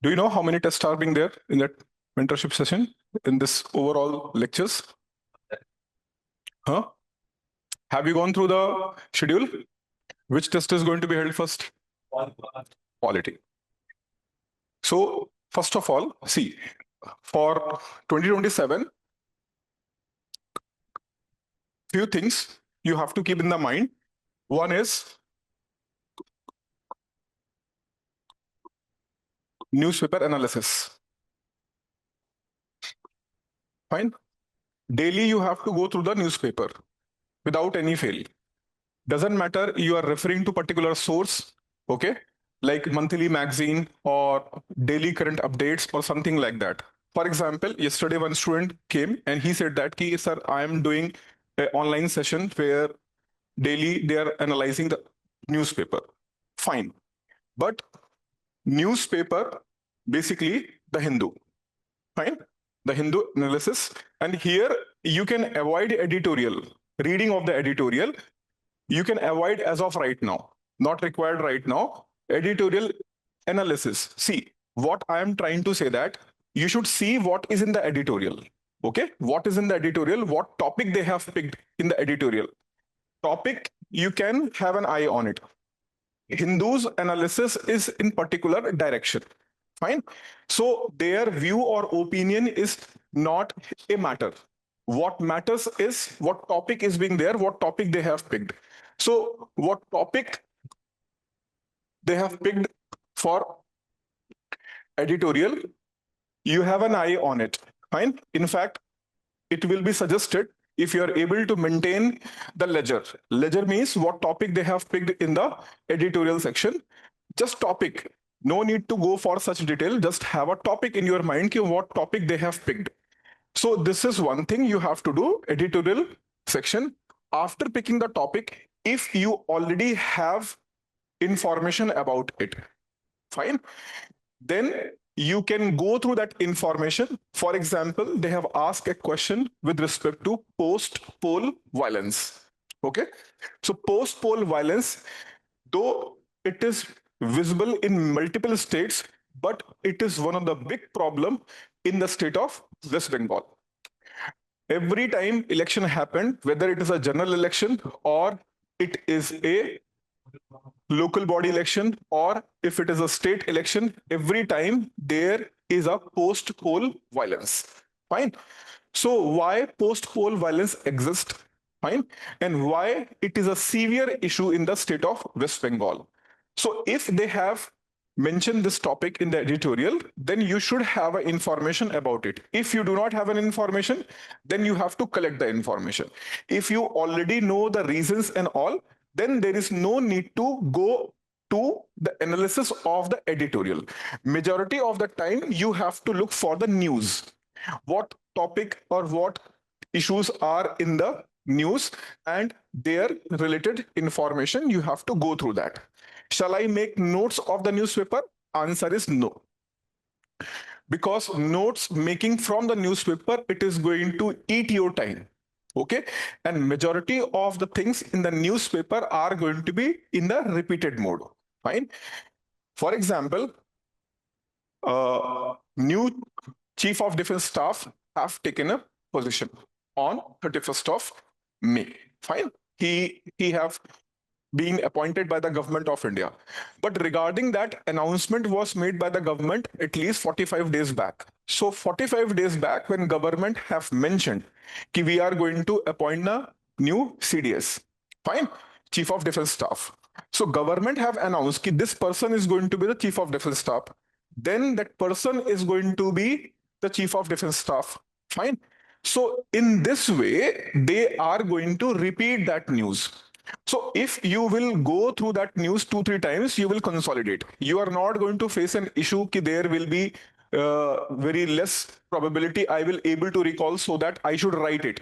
Do you know how many tests are being there in that mentorship session in this overall lectures? Huh? Have you gone through the schedule? Which test is going to be held first? Quality. So first of all, see, for 2027, few things you have to keep in the mind. One is newspaper analysis. Fine. Daily you have to go through the newspaper without any fail. Doesn't matter you are referring to particular source, okay, like monthly magazine or daily current updates or something like that. For example, yesterday one student came and he said that, Ki, sir, I am doing an online session where daily they are analyzing the newspaper. Fine. But newspaper, basically the Hindu. Fine. The Hindu analysis. And here you can avoid editorial, reading of the editorial. You can avoid as of right now, not required right now. Editorial analysis. See, what I am trying to say that you should see what is in the editorial. Okay, what is in the editorial, what topic they have picked in the editorial. Topic, you can have an eye on it. Hindus analysis is in particular direction. Fine. So their view or opinion is not a matter. What matters is what topic is being there, what topic they have picked. So what topic they have picked for editorial, you have an eye on it. Fine. In fact, it will be suggested if you are able to maintain the ledger. Ledger means what topic they have picked in the editorial section. Just topic. No need to go for such detail. Just have a topic in your mind, what topic they have picked. So this is one thing you have to do, editorial section. After picking the topic, if you already have information about it, fine, then you can go through that information. For example, they have asked a question with respect to post-poll violence. Okay, so post-poll violence, though it is visible in multiple states, but it is one of the big problem in the state of West Bengal. Every time election happened, whether it is a general election or it is a local body election or if it is a state election, every time there is a post-poll violence. Fine. So why post-poll violence exists? Fine. And why it is a severe issue in the state of West Bengal. So if they have mentioned this topic in the editorial, then you should have information about it. If you do not have an information, then you have to collect the information. If you already know the reasons and all, then there is no need to go to the analysis of the editorial. Majority of the time, you have to look for the news. What topic or what issues are in the news and their related information, you have to go through that. Shall I make notes of the newspaper? Answer is no. Because notes making from the newspaper, it is going to eat your time. Okay, and majority of the things in the newspaper are going to be in the repeated mode. Fine. For example, new Chief of Defense Staff have taken a position on 31st of May. Fine. He have been appointed by the government of India. But regarding that, announcement was made by the government at least 45 days back. So 45 days back, when government have mentioned that we are going to appoint a new CDS, fine, Chief of Defense Staff. So government have announced that this person is going to be the Chief of Defense Staff. Then that person is going to be the Chief of Defense Staff. Fine. So in this way, they are going to repeat that news. So if you will go through that news 2-3 times, you will consolidate. You are not going to face an issue that there will be very less probability I will able to recall, so that I should write it.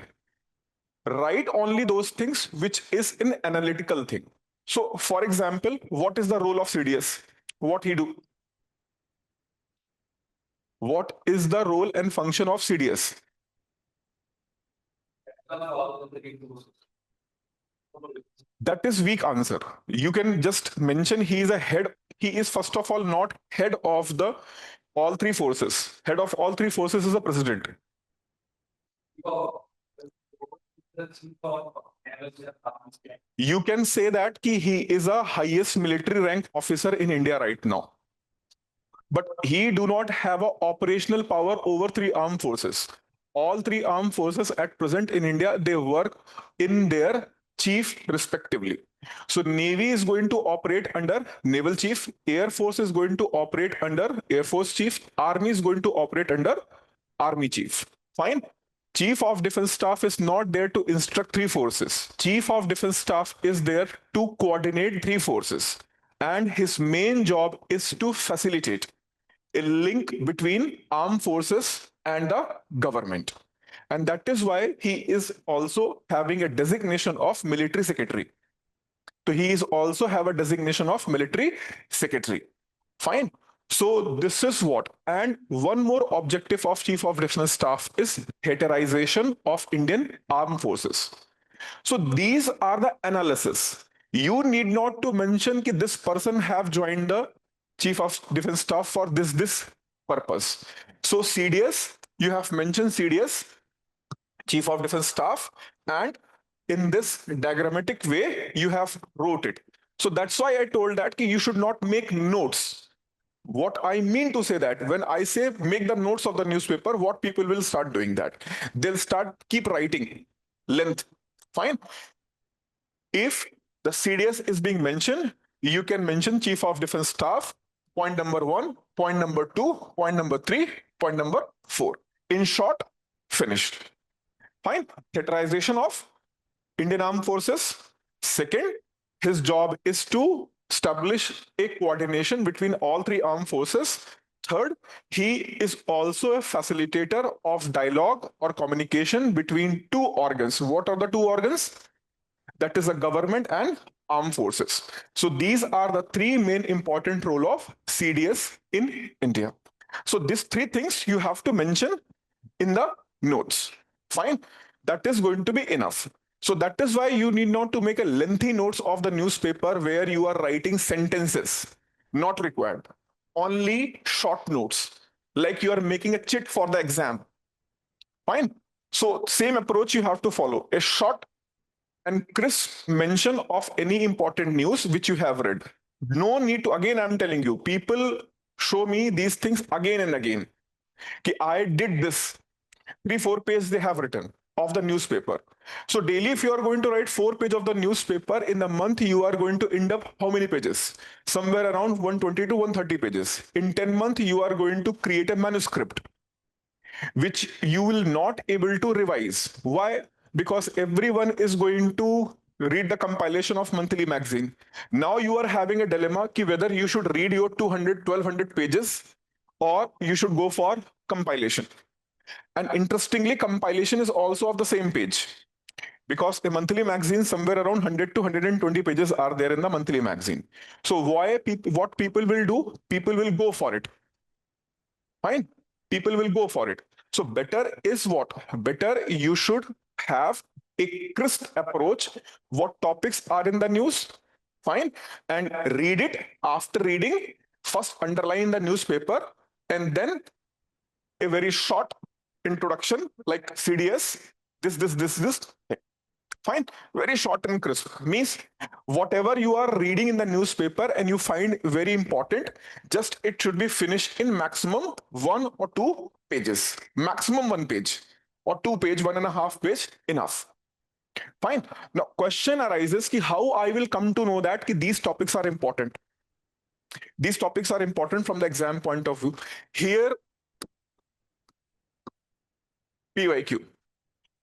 Write only those things which is an analytical thing. So for example, what is the role of CDS? What he do? What is the role and function of CDS? That is weak answer. You can just mention he is a head. He is first of all not head of the All three forces. Head of all three forces is the president. You can say that he is a highest military rank officer in India right now, but he do not have a operational power over three armed forces. All three armed forces at present in India, they work in their chief respectively. So Navy is going to operate under Naval Chief, Air Force is going to operate under Air Force Chief, Army is going to operate under Army Chief. Fine. Chief of Defense Staff is not there to instruct three forces. Chief of Defense Staff is there to coordinate three forces. And his main job is to facilitate a link between armed forces and the government. And that is why he is also having a designation of military secretary. So he is also have a designation of military secretary. Fine. So this is what. And one more objective of Chief of Defense Staff is theaterization of Indian armed forces. So these are the analysis. You need not to mention that this person have joined the Chief of Defense Staff for this purpose. So CDS, you have mentioned CDS, Chief of Defense Staff, and in this diagrammatic way, you have wrote it. So that's why I told that you should not make notes. What I mean to say that when I say make the notes of the newspaper, what people will start doing that? They'll start keep writing length. Fine. If the CDS is being mentioned, you can mention Chief of Defense Staff, point number 1, point number 2, point number 3, point number 4. In short, finished. Fine. Theaterization of Indian Armed Forces. Second, his job is to establish a coordination between all three armed forces. Third, he is also a facilitator of dialogue or communication between two organs. What are the two organs? That is the government and armed forces. So these are the three main important role of CDS in India. So these three things you have to mention in the notes. Fine. That is going to be enough. So that is why you need not to make a lengthy notes of the newspaper where you are writing sentences. Not required. Only short notes, like you are making a chit for the exam. Fine. So same approach you have to follow. A short and crisp mention of any important news which you have read. No need to, again I'm telling you, people show me these things again and again. I did this. 3-4 pages they have written of the newspaper. So daily, if you are going to write 4 pages of the newspaper, in the month you are going to end up how many pages? Somewhere around 120 to 130 pages. In 10 months, you are going to create a manuscript, which you will not able to revise. Why? Because everyone is going to read the compilation of monthly magazine. Now you are having a dilemma ki whether you should read your 200, 1200 pages or you should go for compilation. And interestingly, compilation is also of the same page, because a monthly magazine, somewhere around 100 to 120 pages are there in the monthly magazine. So what people will do? People will go for it. Fine. People will go for it. So better is what? Better you should have a crisp approach. What topics are in the news? Fine. And read it. After reading, first underline the newspaper and then a very short introduction like CDS, this. Fine, very short and crisp. Means whatever you are reading in the newspaper and you find very important, just it should be finished in maximum 1 or 2 pages. Maximum 1 page or 2 page, 1.5 page, enough. Fine. Now question arises ki how I will come to know that ki these topics are important. These topics are important from the exam point of view. Here, PYQ.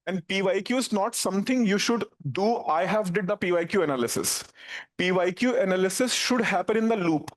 And PYQ is not something you should do. I have did the PYQ analysis. PYQ analysis should happen in the loop.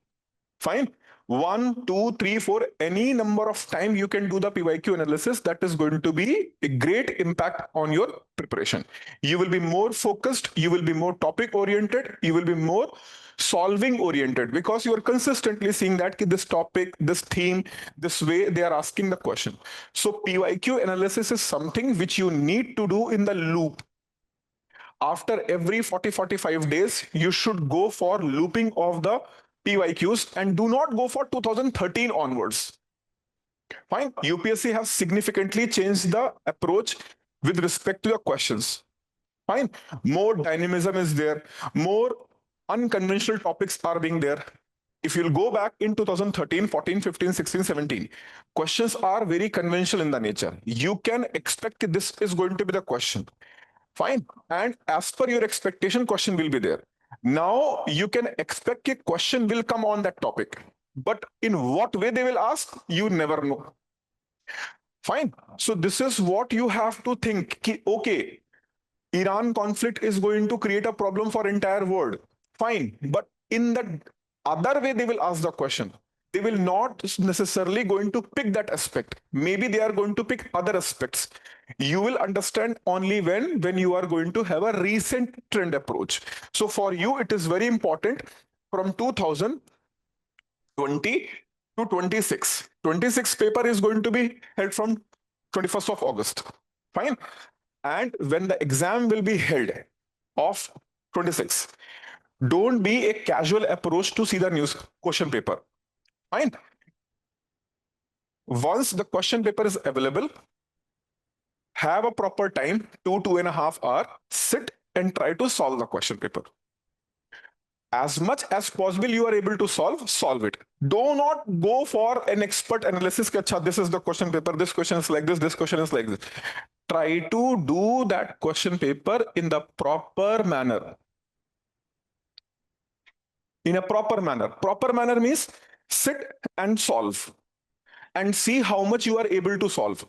Fine. 1, 2, 3, 4, any number of time you can do the PYQ analysis. That is going to be a great impact on your preparation. You will be more focused. You will be more topic oriented. You will be more solving oriented, because you are consistently seeing that this topic, this theme, this way they are asking the question. So PYQ analysis is something which you need to do in the loop. After every 40-45 days, you should go for looping of the PYQs and do not go for 2013 onwards. Fine. UPSC has significantly changed the approach with respect to the questions. Fine. More dynamism is there. More unconventional topics are being there. If you'll go back in 2013, 14, 15, 16, 17, questions are very conventional in the nature. You can expect this is going to be the question. Fine. And as per your expectation, question will be there. Now you can expect a question will come on that topic. But in what way they will ask, you never know. Fine. So this is what you have to think. Okay, Iran conflict is going to create a problem for entire world. Fine. But in the other way, they will ask the question. They will not necessarily going to pick that aspect. Maybe they are going to pick other aspects. You will understand only when you are going to have a recent trend approach. So for you, it is very important from 2020 to 26. 26 paper is going to be held from 21st of August. Fine. And when the exam will be held of 26, don't be a casual approach to see the news question paper. Fine. Once the question paper is available, have a proper time, 2.5 hours, sit and try to solve the question paper. As much as possible you are able to solve it. Do not go for an expert analysis. This is the question paper, this question is like this question is like this. Try to do that question paper in the proper manner. In a proper manner. Proper manner means sit and solve and see how much you are able to solve.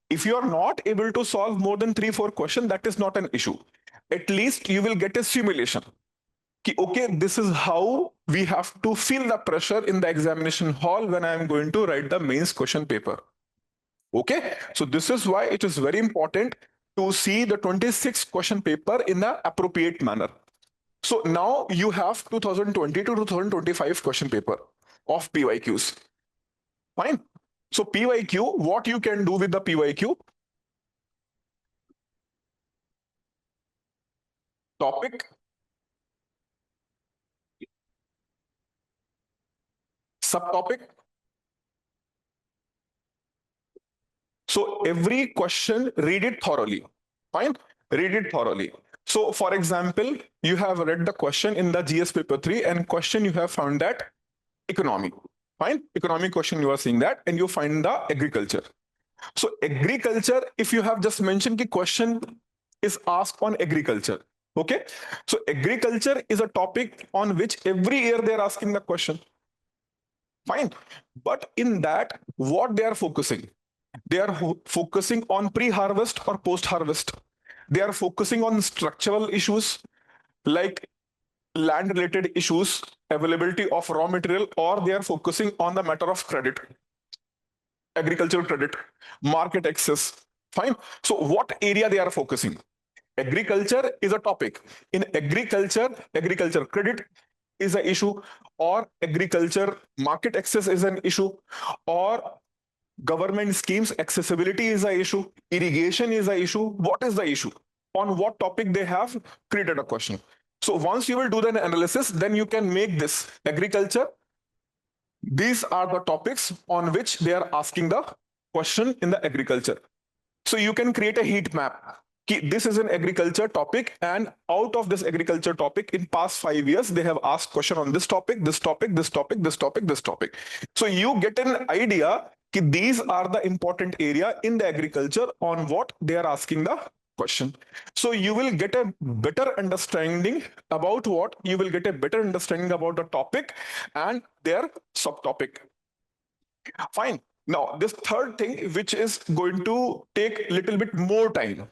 If you are not able to solve more than 3-4 questions, that is not an issue. At least you will get a simulation. Okay, this is how we have to feel the pressure in the examination hall when I am going to write the mains question paper. Okay, so this is why it is very important to see the 26 question paper in the appropriate manner. So now you have 2020 to 2025 question paper of PYQs. Fine. So PYQ, what you can do with the PYQ? Topic, subtopic. So every question, read it thoroughly. Fine. Read it thoroughly. So for example, you have read the question in the GS paper 3 and question you have found that economy. Fine. Economic question you are seeing that and you find the agriculture. So agriculture, if you have just mentioned the question is asked on agriculture. Okay. So agriculture is a topic on which every year they are asking the question. Fine. But in that, what they are focusing? They are focusing on pre-harvest or post-harvest. They are focusing on structural issues like land related issues, availability of raw material, or they are focusing on the matter of credit, agricultural credit, market access. Fine. So what area they are focusing? Agriculture is a topic. In agriculture credit is an issue, or agriculture market access is an issue, or government schemes accessibility is an issue, irrigation is an issue. What is the issue? On what topic they have created a question. So once you will do the analysis, then you can make this agriculture. These are the topics on which they are asking the question in the agriculture. So you can create a heat map. This is an agriculture topic, and out of this agriculture topic, in past 5 years, they have asked question on this topic, this topic, this topic, this topic, this topic. So you get an idea that these are the important area in the agriculture on what they are asking the question. So you will get a better understanding about what you will get a better understanding about the topic and their subtopic. Fine. Now, this third thing, which is going to take a little bit more time,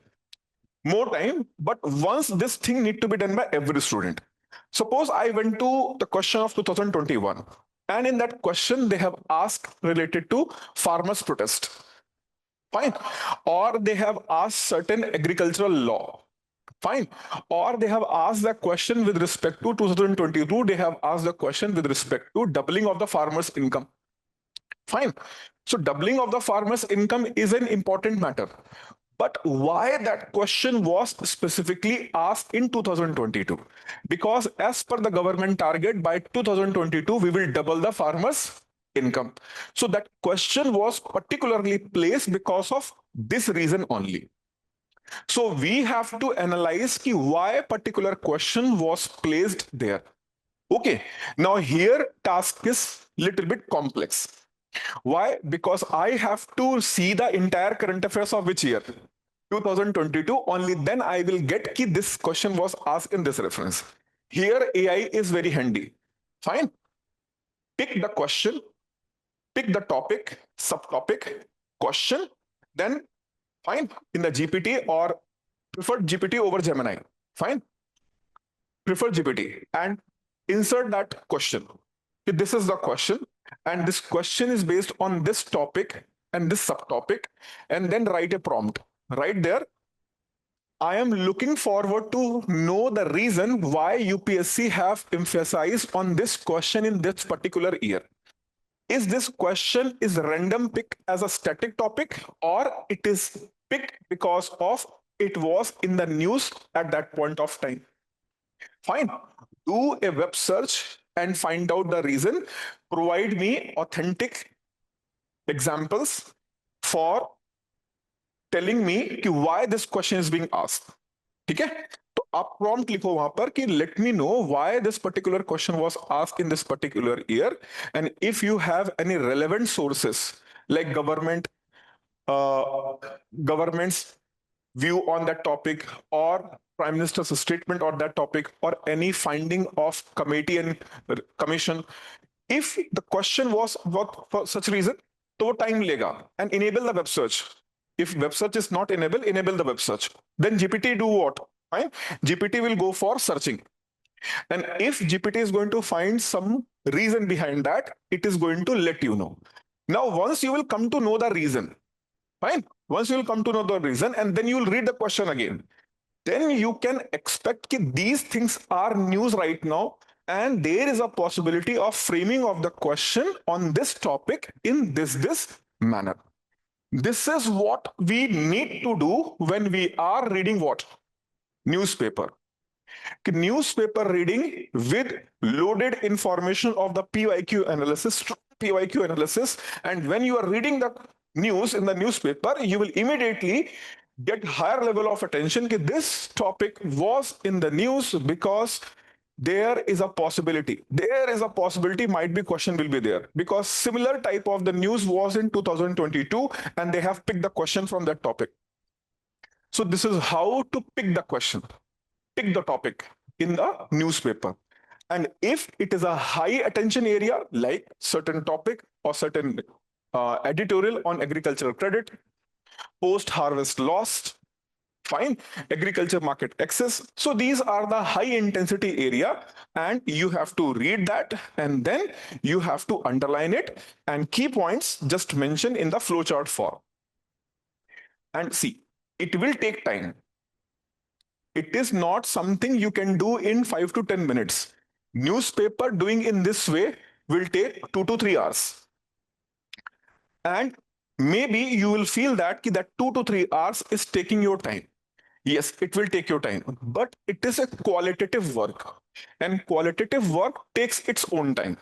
but once this thing need to be done by every student. Suppose I went to the question of 2021, and in that question, they have asked related to farmers' protest. Fine. Or they have asked certain agricultural law. Fine. Or they have asked the question with respect to 2022, they have asked the question with respect to doubling of the farmers' income. Fine. So doubling of the farmers' income is an important matter. But why that question was specifically asked in 2022? Because as per the government target, by 2022, we will double the farmers' income. So that question was particularly placed because of this reason only. So we have to analyze why a particular question was placed there. Okay, now here task is little bit complex. Why? Because I have to see the entire current affairs of which year? 2022. Only then I will get ki this question was asked in this reference. Here AI is very handy. Fine. Pick the question, pick the topic, subtopic, question, then fine in the GPT or preferred GPT over Gemini. Fine. Prefer GPT and insert that question. This is the question, and this question is based on this topic and this subtopic, and then write a prompt. Right there, I am looking forward to know the reason why UPSC have emphasized on this question in this particular year. Is this question is random pick as a static topic, or it is picked because of it was in the news at that point of time? Fine. Do a web search and find out the reason. Provide me authentic examples for telling me why this question is being asked. ठीक है? तो आप prompt लिखो वहां पर कि let me know why this particular question was asked in this particular year, and if you have any relevant sources like government's view on that topic or prime minister's statement on that topic or any finding of committee and commission, if the question was what for such reason, तो वो time लेगा and enable the web search. If web search is not enabled, enable the web search. Then GPT do what? Fine. GPT will go for searching. And if GPT is going to find some reason behind that, it is going to let you know. Now, once you will come to know the reason, fine. Once you will come to know the reason, and then you will read the question again. Then you can expect that these things are news right now, and there is a possibility of framing of the question on this topic in this manner. This is what we need to do when we are reading what? Newspaper. Newspaper reading with loaded information of the PYQ analysis, and when you are reading the news in the newspaper, you will immediately get higher level of attention that this topic was in the news because there is a possibility might be question will be there because similar type of the news was in 2022 and they have picked the question from that topic. So this is how to pick the question, pick the topic in the newspaper. And if it is a high attention area like certain topic or certain editorial on agricultural credit, post harvest loss, fine, agriculture market access. So these are the high intensity area and you have to read that and then you have to underline it and key points just mentioned in the flowchart form. And see, it will take time. It is not something you can do in 5 to 10 minutes. Newspaper doing in this way will take 2 to 3 hours. And maybe you will feel that 2 to 3 hours is taking your time. Yes, it will take your time, but it is a qualitative work, and qualitative work takes its own time.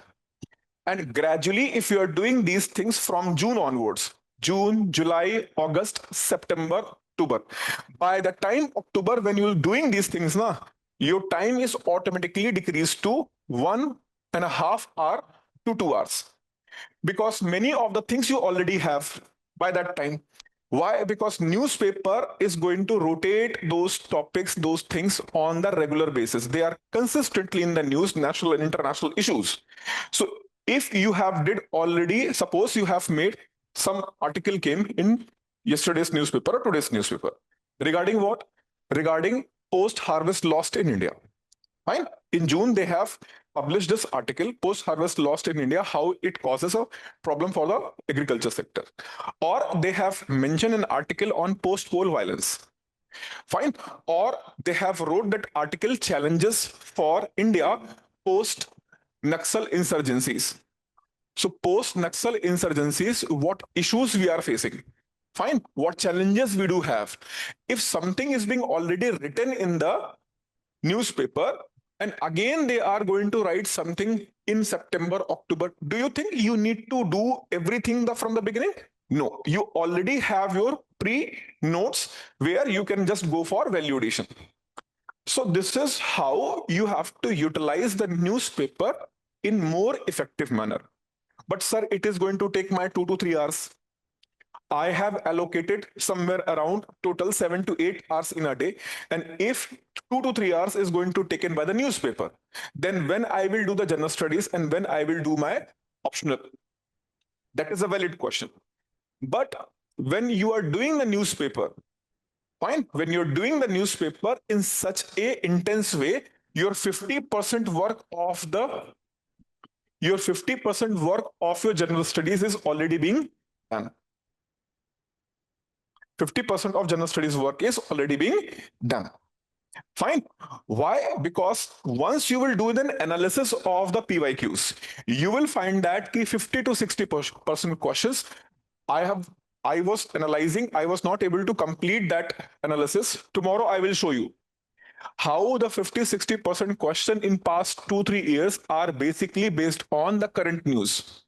And gradually, if you are doing these things from June onwards, June, July, August, September, October, by the time October, when you're doing these things, your time is automatically decreased to 1.5 hours to 2 hours. Because many of the things you already have by that time. Why? Because newspaper is going to rotate those topics, those things on the regular basis. They are consistently in the news, national and international issues. So if you have did already, suppose you have made some article came in yesterday's newspaper or today's newspaper. Regarding what? Regarding post-harvest loss in India. Fine. In June, they have published this article, post-harvest loss in India, how it causes a problem for the agriculture sector. Or they have mentioned an article on post-poll violence. Fine. Or they have wrote that article challenges for India post-Naxal insurgencies. So post-Naxal insurgencies, what issues we are facing? Fine. What challenges we do have? If something is being already written in the newspaper, And again, they are going to write something in September, October. Do you think you need to do everything from the beginning? No, you already have your pre-notes where you can just go for value addition. So this is how you have to utilize the newspaper in more effective manner. But sir, it is going to take my 2 to 3 hours. I have allocated somewhere around total 7 to 8 hours in a day. And if 2 to 3 hours is going to taken by the newspaper, then when I will do the general studies and when I will do my optional? That is a valid question. But when you are doing the newspaper, fine, when you're doing the newspaper in such a intense way, your 50% work of your general studies is already being done. 50% of general studies work is already being done. Fine. Why? Because once you will do an analysis of the PYQs, you will find that 50 to 60% questions I was analyzing, I was not able to complete that analysis. Tomorrow I will show you how the 50-60% question in past 2-3 years are basically based on the current news,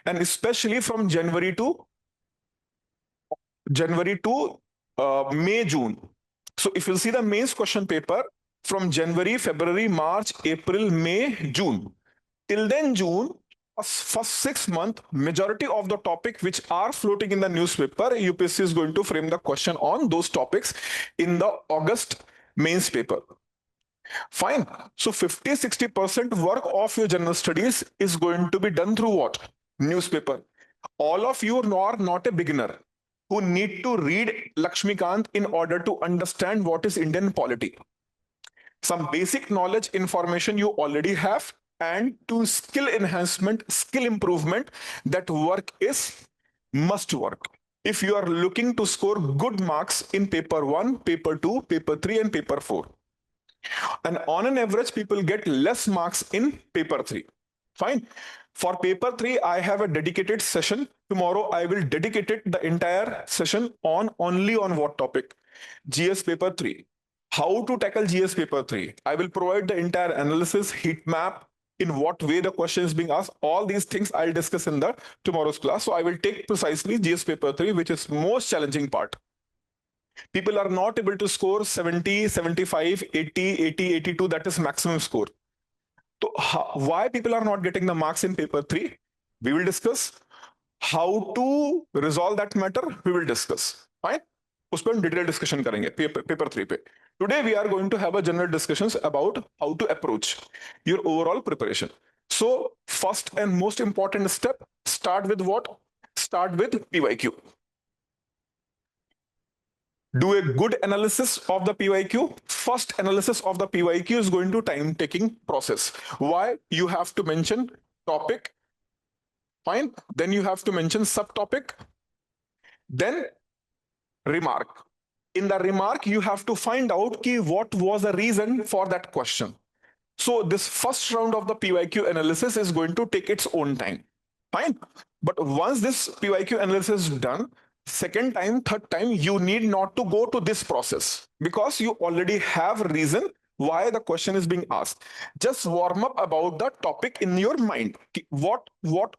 and especially from January to May, June. So if you see the mains question paper from January, February, March, April, May, June, till then June, first 6 months, majority of the topic which are floating in the newspaper, UPSC is going to frame the question on those topics in the August mains paper. Fine. So 50-60% work of your general studies is going to be done through what? Newspaper. All of you are not a beginner who need to read Lakshmikant in order to understand what is Indian polity. Some basic knowledge information you already have, and to skill enhancement, skill improvement, that work is must work. If you are looking to score good marks in paper 1, paper 2, paper 3 and paper 4. And on an average, people get less marks in paper 3. Fine. For paper 3, I have a dedicated session. Tomorrow, I will dedicate the entire session only on what topic? GS paper 3. How to tackle GS paper 3. I will provide the entire analysis, heat map, in what way the question is being asked. All these things I'll discuss in the tomorrow's class. So I will take precisely GS paper 3, which is most challenging part. People are not able to score 70, 75, 80, 80, 82. That is maximum score. So why people are not getting the marks in paper 3? We will discuss. How to resolve that matter? We will discuss. Fine. उस पर हम detail discussion करेंगे paper 3 पे. Today we are going to have a general discussions about how to approach your overall preparation. So first and most important step, start with what? Start with PYQ. Do a good analysis of the PYQ. First analysis of the PYQ is going to time-taking process. Why? You have to mention topic. Fine. Then you have to mention subtopic. Then remark. In the remark, you have to find out what was the reason for that question. So this first round of the PYQ analysis is going to take its own time. Fine. But once this PYQ analysis is done, second time, third time, you need not to go to this process because you already have a reason why the question is being asked. Just warm up about the topic in your mind. What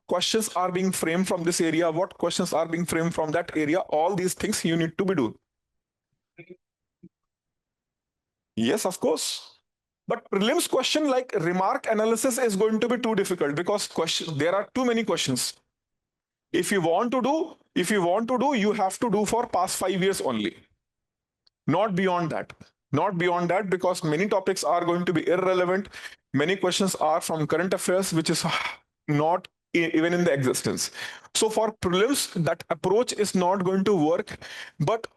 questions are being framed from this area? What questions are being framed from that area? All these things you need to be doing. Yes, of course. But prelims question like remark analysis is going to be too difficult because there are too many questions. If you want to do, you have to do for past 5 years only. Not beyond that. Not beyond that, because many topics are going to be irrelevant. Many questions are from current affairs, which is not even in the existence. So for prelims, that approach is not going to work. But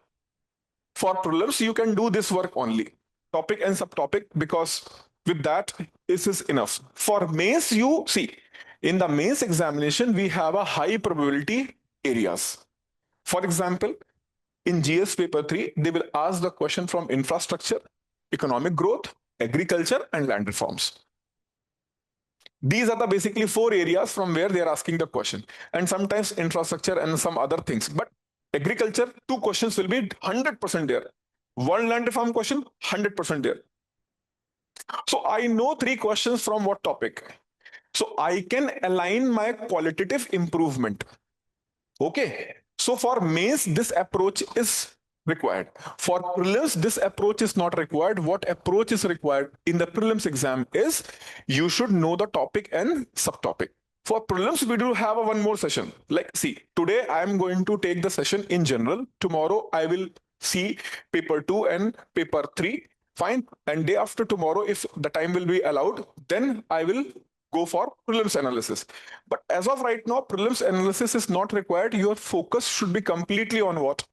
for prelims, you can do this work only. Topic and subtopic, because with that, this is enough. For mains, you see, in the mains examination, we have a high probability areas. For example, in GS paper 3, they will ask the question from infrastructure, economic growth, agriculture, and land reforms. These are the basically 4 areas from where they are asking the question. And sometimes infrastructure and some other things. But agriculture, 2 questions will be 100% there. One land reform question, 100% there. So I know 3 questions from what topic. So I can align my qualitative improvement. Okay. So for mains, this approach is required. For prelims, this approach is not required. What approach is required in the prelims exam is you should know the topic and subtopic. For prelims, we do have one more session. Like, see, today I am going to take the session in general. Tomorrow I will see paper 2 and paper 3. Fine. And day after tomorrow, if the time will be allowed, then I will go for prelims analysis. But as of right now, prelims analysis is not required. Your focus should be completely on what?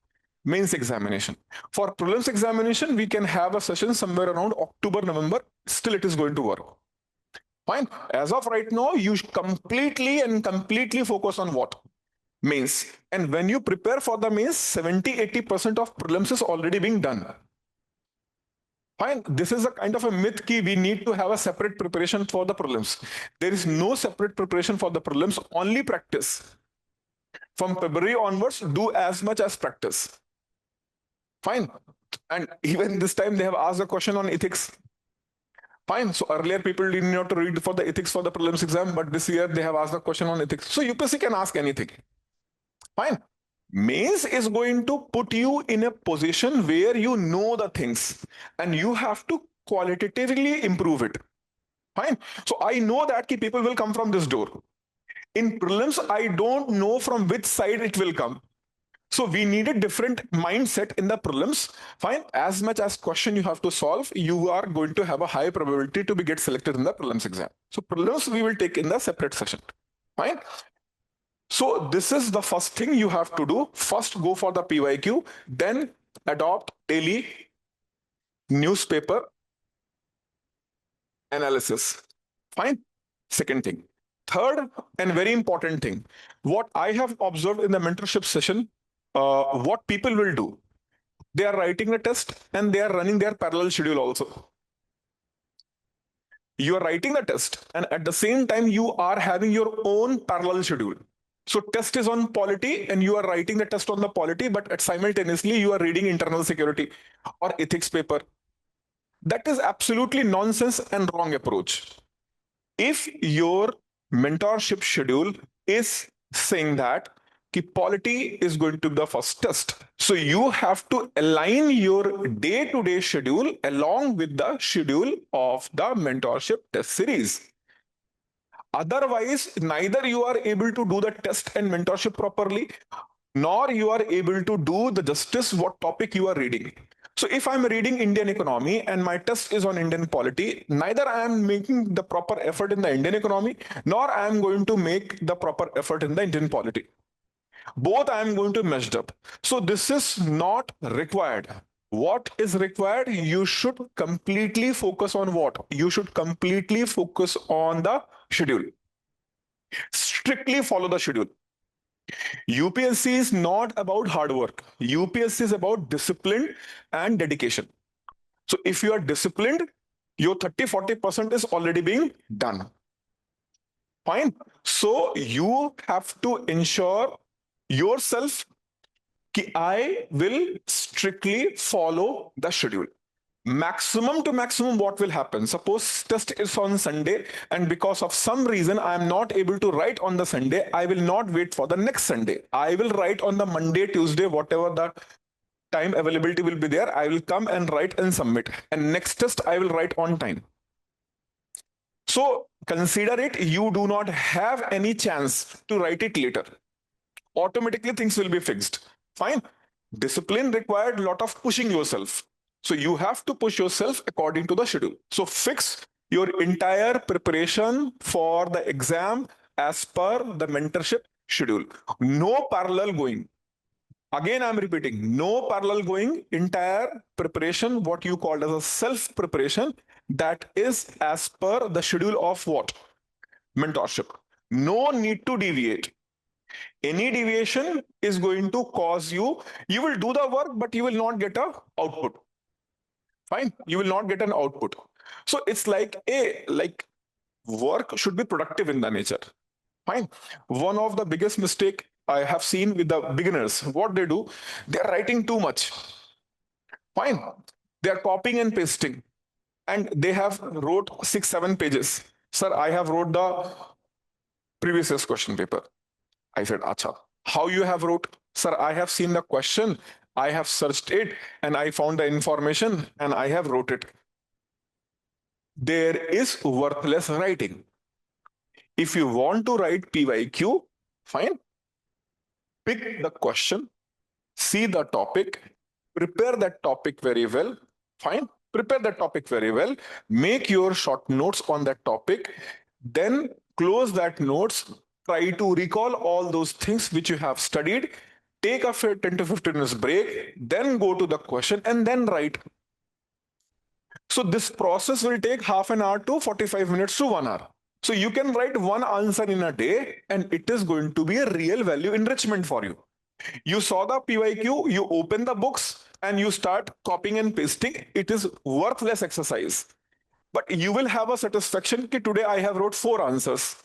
Mains examination. For prelims examination, we can have a session somewhere around October, November. Still, it is going to work. Fine. As of right now, you completely focus on what? Mains. And when you prepare for the mains, 70-80% of prelims is already being done. Fine. This is a kind of a myth key. We need to have a separate preparation for the prelims. There is no separate preparation for the prelims, only practice. From February onwards, do as much as practice. Fine. And even this time, they have asked a question on ethics. Fine. So earlier, people didn't know to read for the ethics for the prelims exam, but this year they have asked a question on ethics. So UPSC can ask anything. Fine. Mains is going to put you in a position where you know the things and you have to qualitatively improve it. Fine. So I know that people will come from this door. In prelims, I don't know from which side it will come. So we need a different mindset in the prelims. Fine. As much as question you have to solve, you are going to have a high probability to be get selected in the prelims exam. So prelims we will take in the separate session. Fine. So this is the first thing you have to do. First, go for the PYQ, then adopt daily newspaper analysis. Fine. Second thing. Third and very important thing, what I have observed in the mentorship session, what people will do, they are writing the test and they are running their parallel schedule also. You are writing the test and at the same time you are having your own parallel schedule. So test is on polity and you are writing the test on the polity, but simultaneously you are reading internal security or ethics paper. That is absolutely nonsense and wrong approach. If your mentorship schedule is saying that polity is going to be the first test, so you have to align your day-to-day schedule along with the schedule of the mentorship test series. Otherwise, neither you are able to do the test and mentorship properly, nor you are able to do the justice what topic you are reading. So if I'm reading Indian economy and my test is on Indian polity, neither I am making the proper effort in the Indian economy, nor I am going to make the proper effort in the Indian polity. Both I am going to mess up. So this is not required. What is required? You should completely focus on what? You should completely focus on the schedule. Strictly follow the schedule. UPSC is not about hard work. UPSC is about discipline and dedication. So if you are disciplined, your 30-40% is already being done. Fine. So you have to ensure yourself that I will strictly follow the schedule. Maximum to maximum, what will happen? Suppose test is on Sunday and because of some reason I am not able to write on the Sunday, I will not wait for the next Sunday. I will write on the Monday, Tuesday, whatever the time availability will be there. I will come and write and submit. And next test I will write on time. So consider it, you do not have any chance to write it later. Automatically things will be fixed. Fine. Discipline required a lot of pushing yourself. So you have to push yourself according to the schedule. So fix your entire preparation for the exam as per the mentorship schedule. No parallel going. Again, I'm repeating, no parallel going, entire preparation, what you called as a self-preparation, that is as per the schedule of what? Mentorship. No need to deviate. Any deviation is going to cause you will do the work, but you will not get an output. Fine, you will not get an output. So it's like work should be productive in the nature. Fine. One of the biggest mistake I have seen with the beginners, what they do, they are writing too much. Fine. They are copying and pasting. and they have wrote 6-7 pages. Sir, I have wrote the previous year's question paper. I said, Acha, how you have wrote? Sir, I have seen the question, I have searched it, and I found the information, and I have wrote it. There is worthless writing. If you want to write PYQ, fine. Pick the question, see the topic, prepare that topic very well, fine. Prepare that topic very well, make your short notes on that topic, then close that notes, try to recall all those things which you have studied, take a 10 to 15 minutes break, then go to the question and then write. So this process will take half an hour to 45 minutes to 1 hour. So you can write one answer in a day and it is going to be a real value enrichment for you. You saw the PYQ, you open the books and you start copying and pasting. It is worthless exercise. But you will have a satisfaction that today I have wrote 4 answers.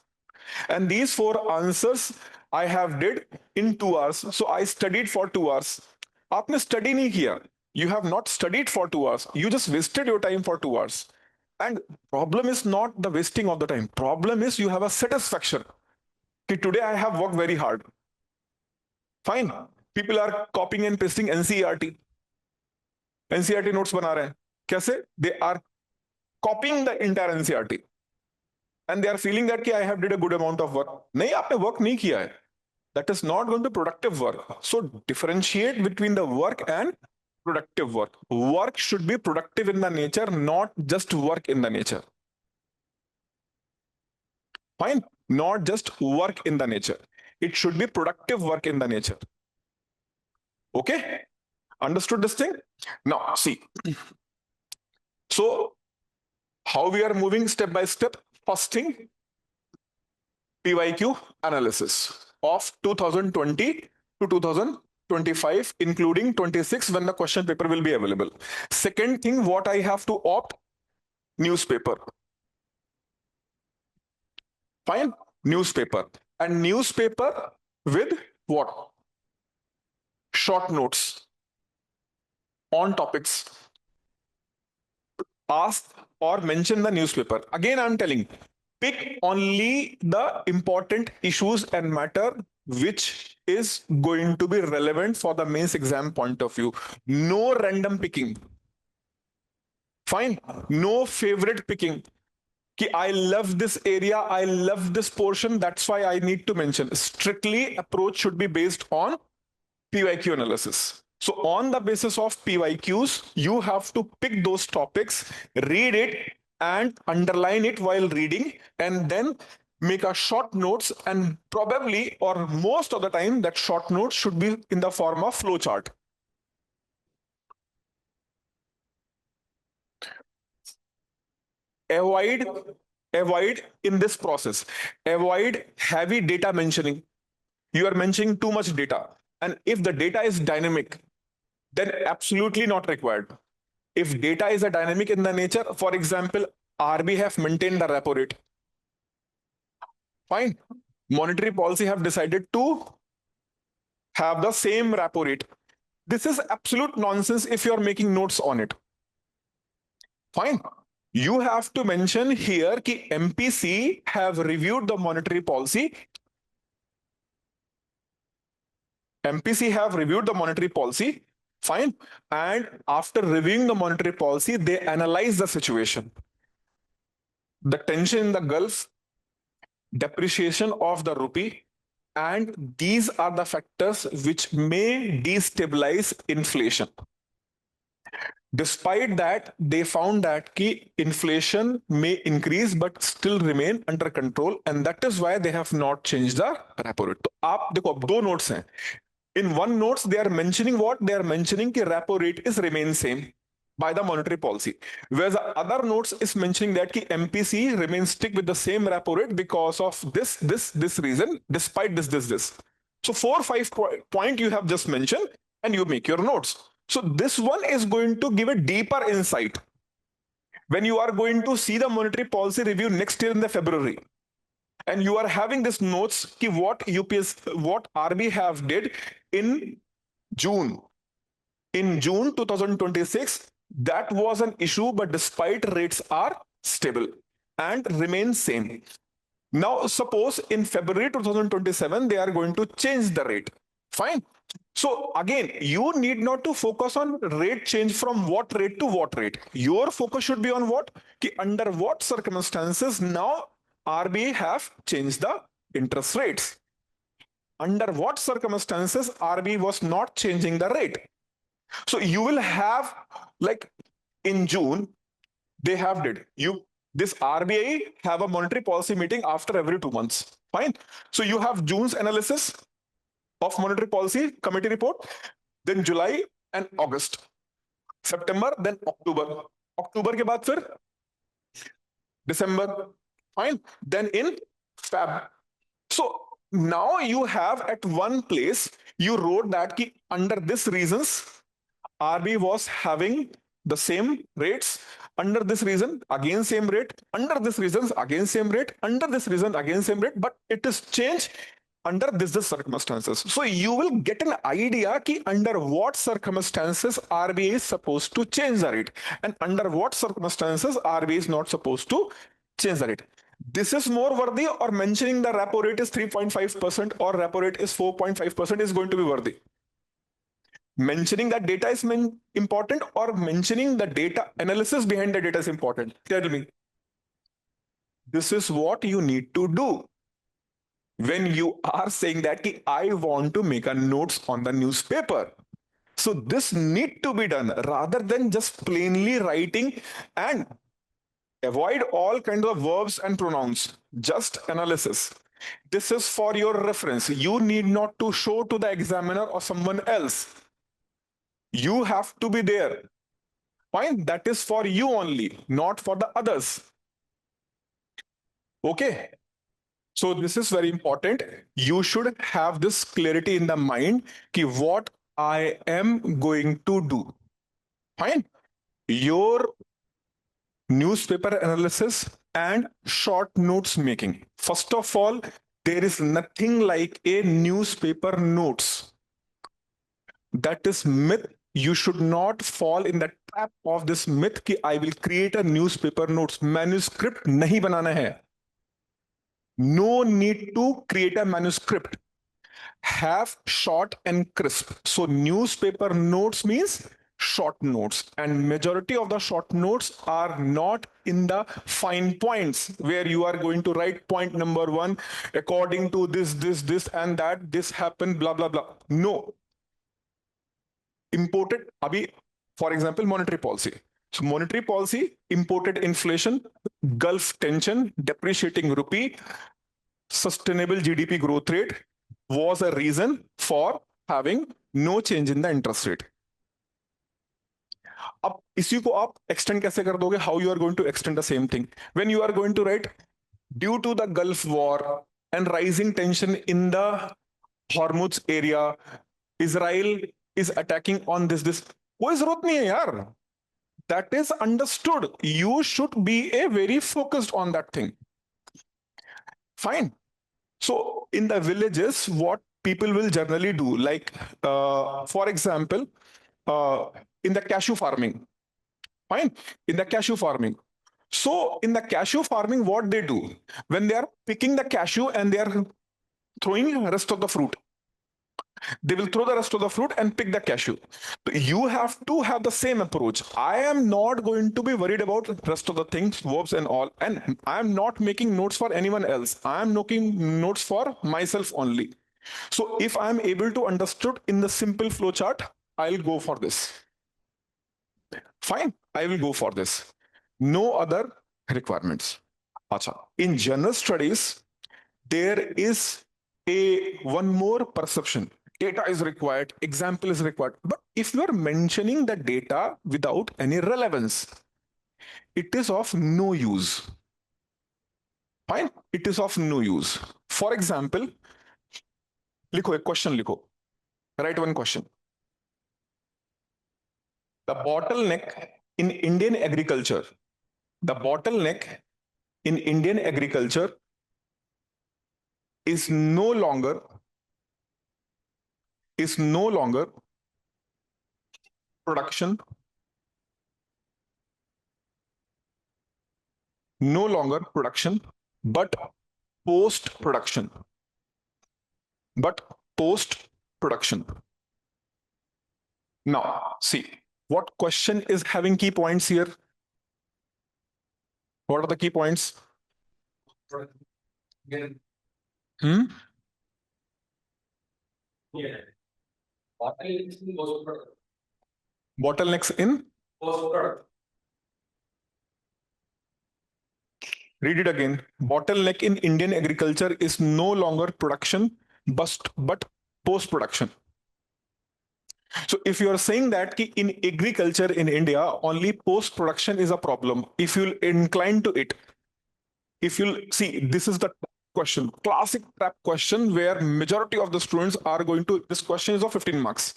And these 4 answers I have did in 2 hours. So I studied for 2 hours. आपने study नहीं किया. You have not studied for 2 hours. You just wasted your time for 2 hours. And problem is not the wasting of the time. Problem is you have a satisfaction. That today I have worked very hard. Fine. People are copying and pasting NCERT. NCERT notes बना रहे हैं. कैसे? They are copying the entire NCERT. And they are feeling that I have did a good amount of work. नहीं, आपने work नहीं किया है. That is not going to be productive work. So differentiate between the work and productive work. Work should be productive in the nature, not just work in the nature. Fine? Not just work in the nature. It should be productive work in the nature. Okay? Understood this thing? Now, see. So, how we are moving step by step? First thing, PYQ analysis of 2020 to 2025, including 26 when the question paper will be available. Second thing, what I have to opt? Newspaper. Fine? Newspaper. And newspaper with what? Short notes on topics. Ask or mention the newspaper. Again, I'm telling, pick only the important issues and matter which is going to be relevant for the mains exam point of view. No random picking. Fine. No favorite picking. I love this area, I love this portion, that's why I need to mention. Strictly, approach should be based on PYQ analysis. So on the basis of PYQs, you have to pick those topics, read it and underline it while reading, and then make a short notes, and probably or most of the time that short notes should be in the form of flowchart. Avoid in this process, avoid heavy data mentioning. You are mentioning too much data. And if the data is dynamic, then absolutely not required. If data is a dynamic in the nature, for example, RB have maintained the repo rate. Fine. Monetary policy have decided to have the same repo rate. This is absolute nonsense if you are making notes on it. Fine. You have to mention here that MPC have reviewed the monetary policy. MPC have reviewed the monetary policy. Fine. And after reviewing the monetary policy, they analyze the situation. The tension in the Gulf, depreciation of the rupee, and these are the factors which may destabilize inflation. Despite that, they found that inflation may increase but still remain under control, and that is why they have not changed the repo rate. तो आप देखो अब 2 notes हैं. In one notes, they are mentioning what? They are mentioning that repo rate is remain same by the monetary policy. Whereas the other notes is mentioning that MPC remains stick with the same repo rate because of this reason, despite this. So 4-5 point you have just mentioned and you make your notes. So this one is going to give a deeper insight. When you are going to see the monetary policy review next year in the February, and you are having this notes what RB have did in June. In June 2026, That was an issue, but despite rates are stable and remain same. Now, suppose in February 2027, they are going to change the rate. Fine. So again, you need not to focus on rate change from what rate to what rate. Your focus should be on what? Ki under what circumstances now RBI have changed the interest rates. Under what circumstances RBI was not changing the rate. So you will have, like in June, they have did you this RBI have a monetary policy meeting after every 2 months. Fine. So you have June's analysis of monetary policy committee report, then July and August, September, then October. October के बाद फिर December. Fine. Then in Feb. So now you have at one place you wrote that ki under this reasons RBI was having the same rates. Under this reason, again same rate. Under this reasons, again same rate. Under this reason, again same rate. But it is changed under this circumstances. So you will get an idea ki under what circumstances RBI is supposed to change the rate, and under what circumstances RBI is not supposed to change the rate. This is more worthy, or mentioning the repo rate is 3.5% or repo rate is 4.5% is going to be worthy. Mentioning that data is important, or mentioning the data analysis behind the data is important? Tell me. This is what you need to do when you are saying that I want to make a notes on the newspaper. So this need to be done rather than just plainly writing, and avoid all kinds of verbs and pronouns. Just analysis. This is for your reference. You need not to show to the examiner or someone else. You have to be there. Fine, that is for you only, not for the others. Okay. So this is very important. You should have this clarity in the mind ki what I am going to do. Fine. Your newspaper analysis and short notes making. First of all, there is nothing like a newspaper notes. That is myth. You should not fall in the trap of this myth कि I will create a newspaper notes. Manuscript नहीं बनाना है. No need to create a manuscript. Have short and crisp. So newspaper notes means short notes, and majority of the short notes are not in the fine points where you are going to write point number 1 according to this and that, this happened, blah blah blah. No. Imported abhi, for example, monetary policy. So monetary policy, imported inflation, Gulf tension, depreciating rupee, sustainable GDP growth rate was a reason for having no change in the interest rate. अब इसी को आप extend कैसे कर दोगे? How you are going to extend the same thing? When you are going to write due to the Gulf War and rising tension in the Hormuz area, Israel is attacking on this. कोई जरूरत नहीं है यार. That is understood. You should be a very focused on that thing. Fine. So in the villages, what people will generally do, like for example, in the cashew farming. Fine. In the cashew farming. So in the cashew farming, what they do when they are picking the cashew and they are throwing the rest of the fruit, they will throw the rest of the fruit and pick the cashew. So you have to have the same approach. I am not going to be worried about the rest of the things, verbs and all, and I am not making notes for anyone else. I am making notes for myself only. So if I am able to understood in the simple flow chart, I'll go for this. Fine, I will go for this. No other requirements. Acha. In general studies, there is one more perception. Data is required, example is required. But if you are mentioning the data without any relevance, it is of no use. Fine, it is of no use. For example, लिखो एक question लिखो. Write one question. The bottleneck in Indian agriculture. The bottleneck in Indian agriculture is no longer production no longer production, but post-production. But post-production. Now, see, what question is having key points here? What are the key points? Hmm? Yeah. Bottlenecks in post-product. Read it again. Bottleneck in Indian agriculture is no longer production, but post-production. So if you are saying that in agriculture in India, only post-production is a problem, if you'll incline to it, if you'll see, this is the question, classic trap question where majority of the students are going to, this question is of 15 marks.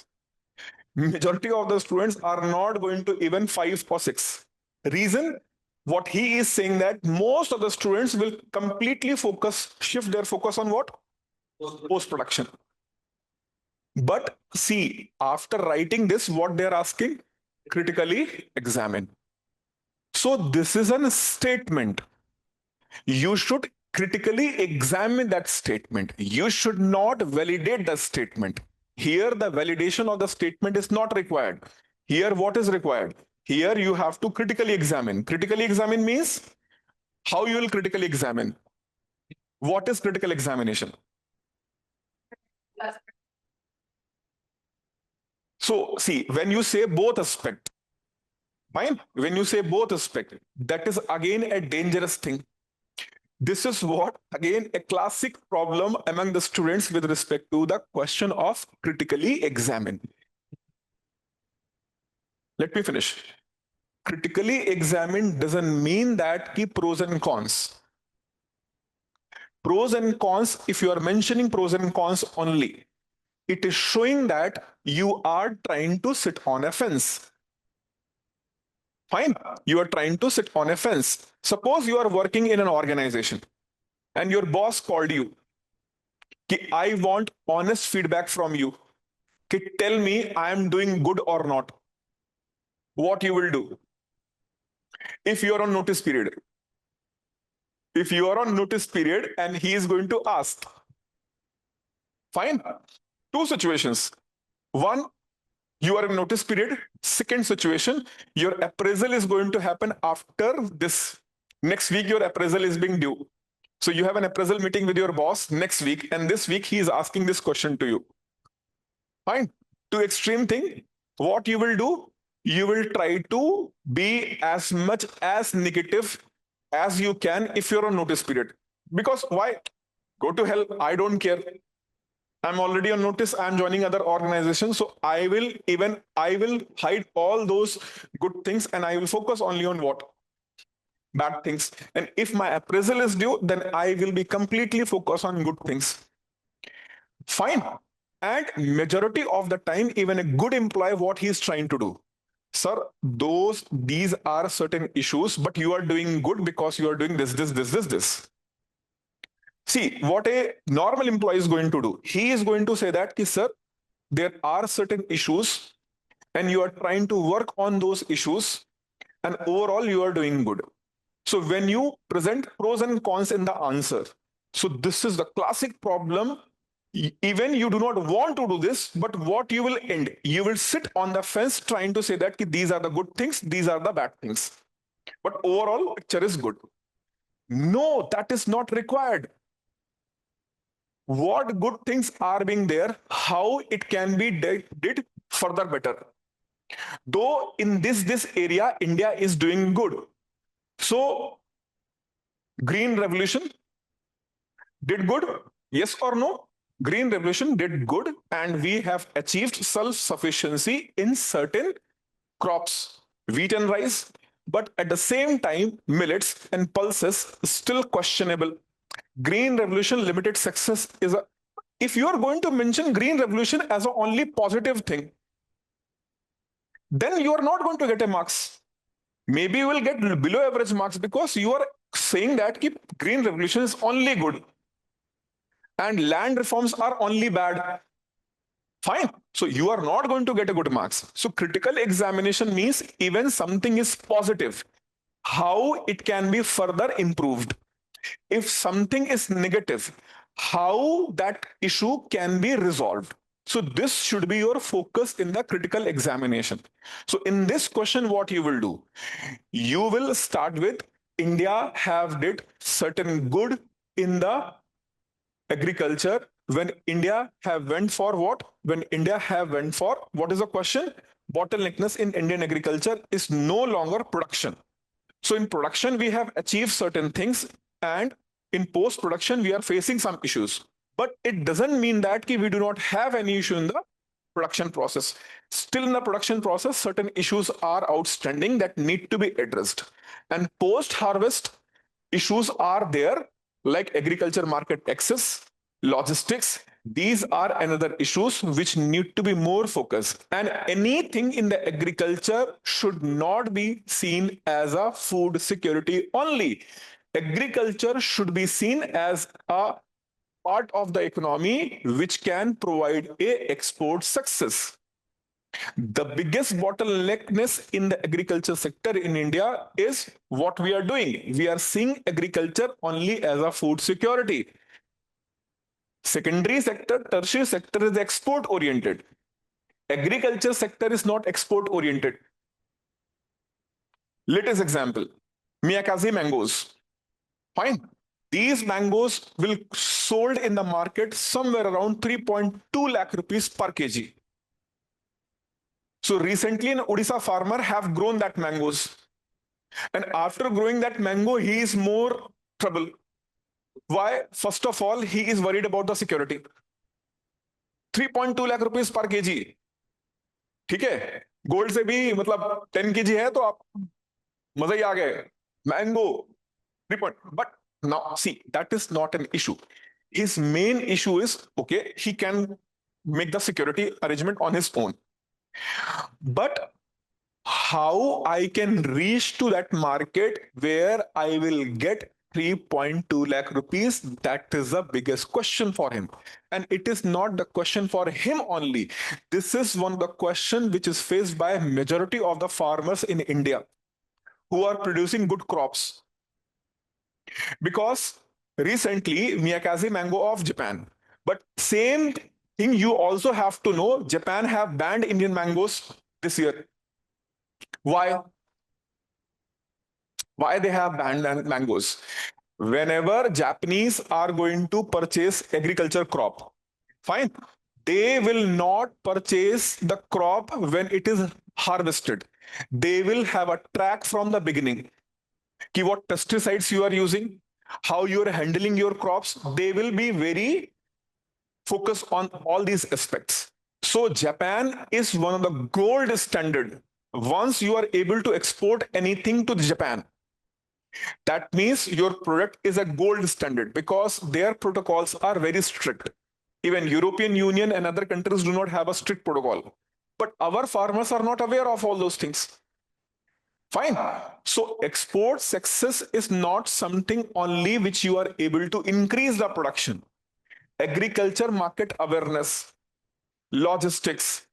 Majority of the students are not going to even 5 or 6. Reason? What he is saying that most of the students will completely shift their focus on what? Post-production. But see, after writing this, what they're asking? Critically examine. So this is a statement. You should critically examine that statement. You should not validate the statement. Here, the validation of the statement is not required. Here, what is required? Here, you have to critically examine. Critically examine means how you will critically examine. What is critical examination? So, see, when you say both aspect, fine. When you say both aspect, that is again a dangerous thing. This is what, again, a classic problem among the students with respect to the question of critically examine. Let me finish. Critically examine doesn't mean that ki pros and cons. Pros and cons, if you are mentioning pros and cons only, it is showing that you are trying to sit on a fence. Fine, you are trying to sit on a fence. Suppose you are working in an organization and your boss called you. I want honest feedback from you. Tell me I am doing good or not. What you will do? If you are on notice period. If you are on notice period and he is going to ask. Fine. Two situations. One, you are in notice period. Second situation, your appraisal is going to happen after this. Next week, your appraisal is being due. So you have an appraisal meeting with your boss next week, and this week he is asking this question to you. Fine. To extreme thing, what you will do? You will try to be as much as negative as you can if you're on notice period. Because why? Go to hell. I don't care. I'm already on notice. I'm joining other organizations. So I will hide all those good things and I will focus only on what? Bad things. And if my appraisal is due, then I will be completely focused on good things. Fine. And majority of the time, even a good employee, what he is trying to do. Sir, these are certain issues, but you are doing good because you are doing this. See, what a normal employee is going to do. He is going to say that, sir, there are certain issues and you are trying to work on those issues and overall you are doing good. So when you present pros and cons in the answer, so this is the classic problem. Even you do not want to do this, but what you will end? You will sit on the fence trying to say that these are the good things, these are the bad things. But overall picture is good. No, that is not required. What good things are being there, how it can be did further better. Though in this area, India is doing good. So, Green Revolution did good, yes or no? Green Revolution did good and we have achieved self-sufficiency in certain crops, wheat and rice, but at the same time, millets and pulses still questionable. Green Revolution limited success is a, if you are going to mention Green Revolution as a only positive thing, then you are not going to get a marks. Maybe you will get below average marks because you are saying that Green Revolution is only good and land reforms are only bad. Fine. So you are not going to get a good marks. So critical examination means even something is positive. how it can be further improved. If something is negative, how that issue can be resolved. So this should be your focus in the critical examination. So in this question, what you will do, you will start with India have did certain good in the agriculture. When India have went for what? When India have went for what is the question? Bottleneckness in Indian agriculture is no longer production. So in production, we have achieved certain things, and in post production, we are facing some issues. But it doesn't mean that we do not have any issue in the production process. Still, in the production process, certain issues are outstanding that need to be addressed. And post harvest issues are there, like agriculture market access, logistics. These are another issues which need to be more focused. And anything in the agriculture should not be seen as a food security only. Agriculture should be seen as a part of the economy which can provide a export success. The biggest bottleneckness in the agriculture sector in India is what we are doing. We are seeing agriculture only as a food security. Secondary sector, tertiary sector is export oriented. Agriculture sector is not export oriented. Latest example, 𝐃𝐨𝐰𝐧𝐥𝐨𝐚𝐝 mangoes. Fine. These mangoes will sold in the market somewhere around 3.2 lakh rupees per kg. So recently an Odisha farmer have grown that mangoes. And after growing that mango, he is more trouble. Why? First of all, he is worried about the security. 3.2 lakh rupees per kg. ठीक है, gold से भी मतलब 10 kg है तो आप मजा ही आ गए. Mango 3 point. But now see, that is not an issue. His main issue is, okay, he can make the security arrangement on his own. But how I can reach to that market where I will get 3.2 lakh rupees, that is the biggest question for him. And it is not the question for him only. This is one of the question which is faced by majority of the farmers in India who are producing good crops. Because recently, 𝐃𝐨𝐰𝐧𝐥𝐨𝐼 mango of Japan. But same thing you also have to know, Japan have banned Indian mangoes this year. Why? Why they have banned mangoes? Whenever Japanese are going to purchase agriculture crop, fine, they will not purchase the crop when it is harvested. They will have a track from the beginning. Ki what pesticides you are using, how you are handling your crops. They will be very focused on all these aspects. So Japan is one of the gold standard. Once you are able to export anything to Japan, that means your product is a gold standard because their protocols are very strict. Even European Union and other countries do not have a strict protocol. But our farmers are not aware of all those things. Fine. So export success is not something only which you are able to increase the production. Agriculture market awareness, logistics,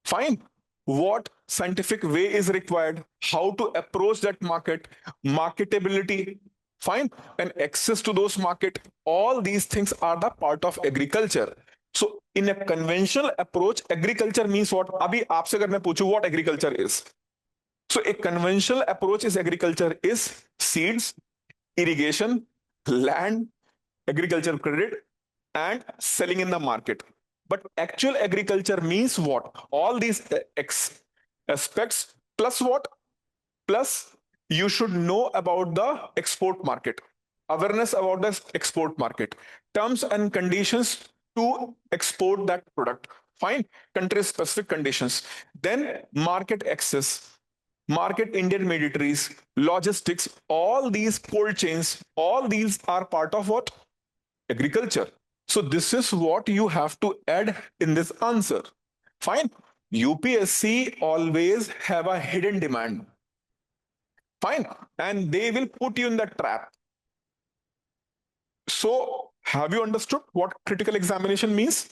fine. What scientific way is required, how to approach that market, marketability, fine, and access to those market. All these things are the part of agriculture. So in a conventional approach, agriculture means what? Abhi aapse agar main puchu what agriculture is. So a conventional approach is agriculture is seeds, irrigation, land, agriculture credit, and selling in the market. But actual agriculture means what? All these aspects plus what? Plus you should know about the export market, awareness about the export market, terms and conditions to export that product. Fine, country specific conditions. Then market access, market intermediaries, logistics, all these cold chains, all these are part of what? Agriculture. So this is what you have to add in this answer. Fine. UPSC always have a hidden demand. Fine. And they will put you in the trap. So have you understood what critical examination means?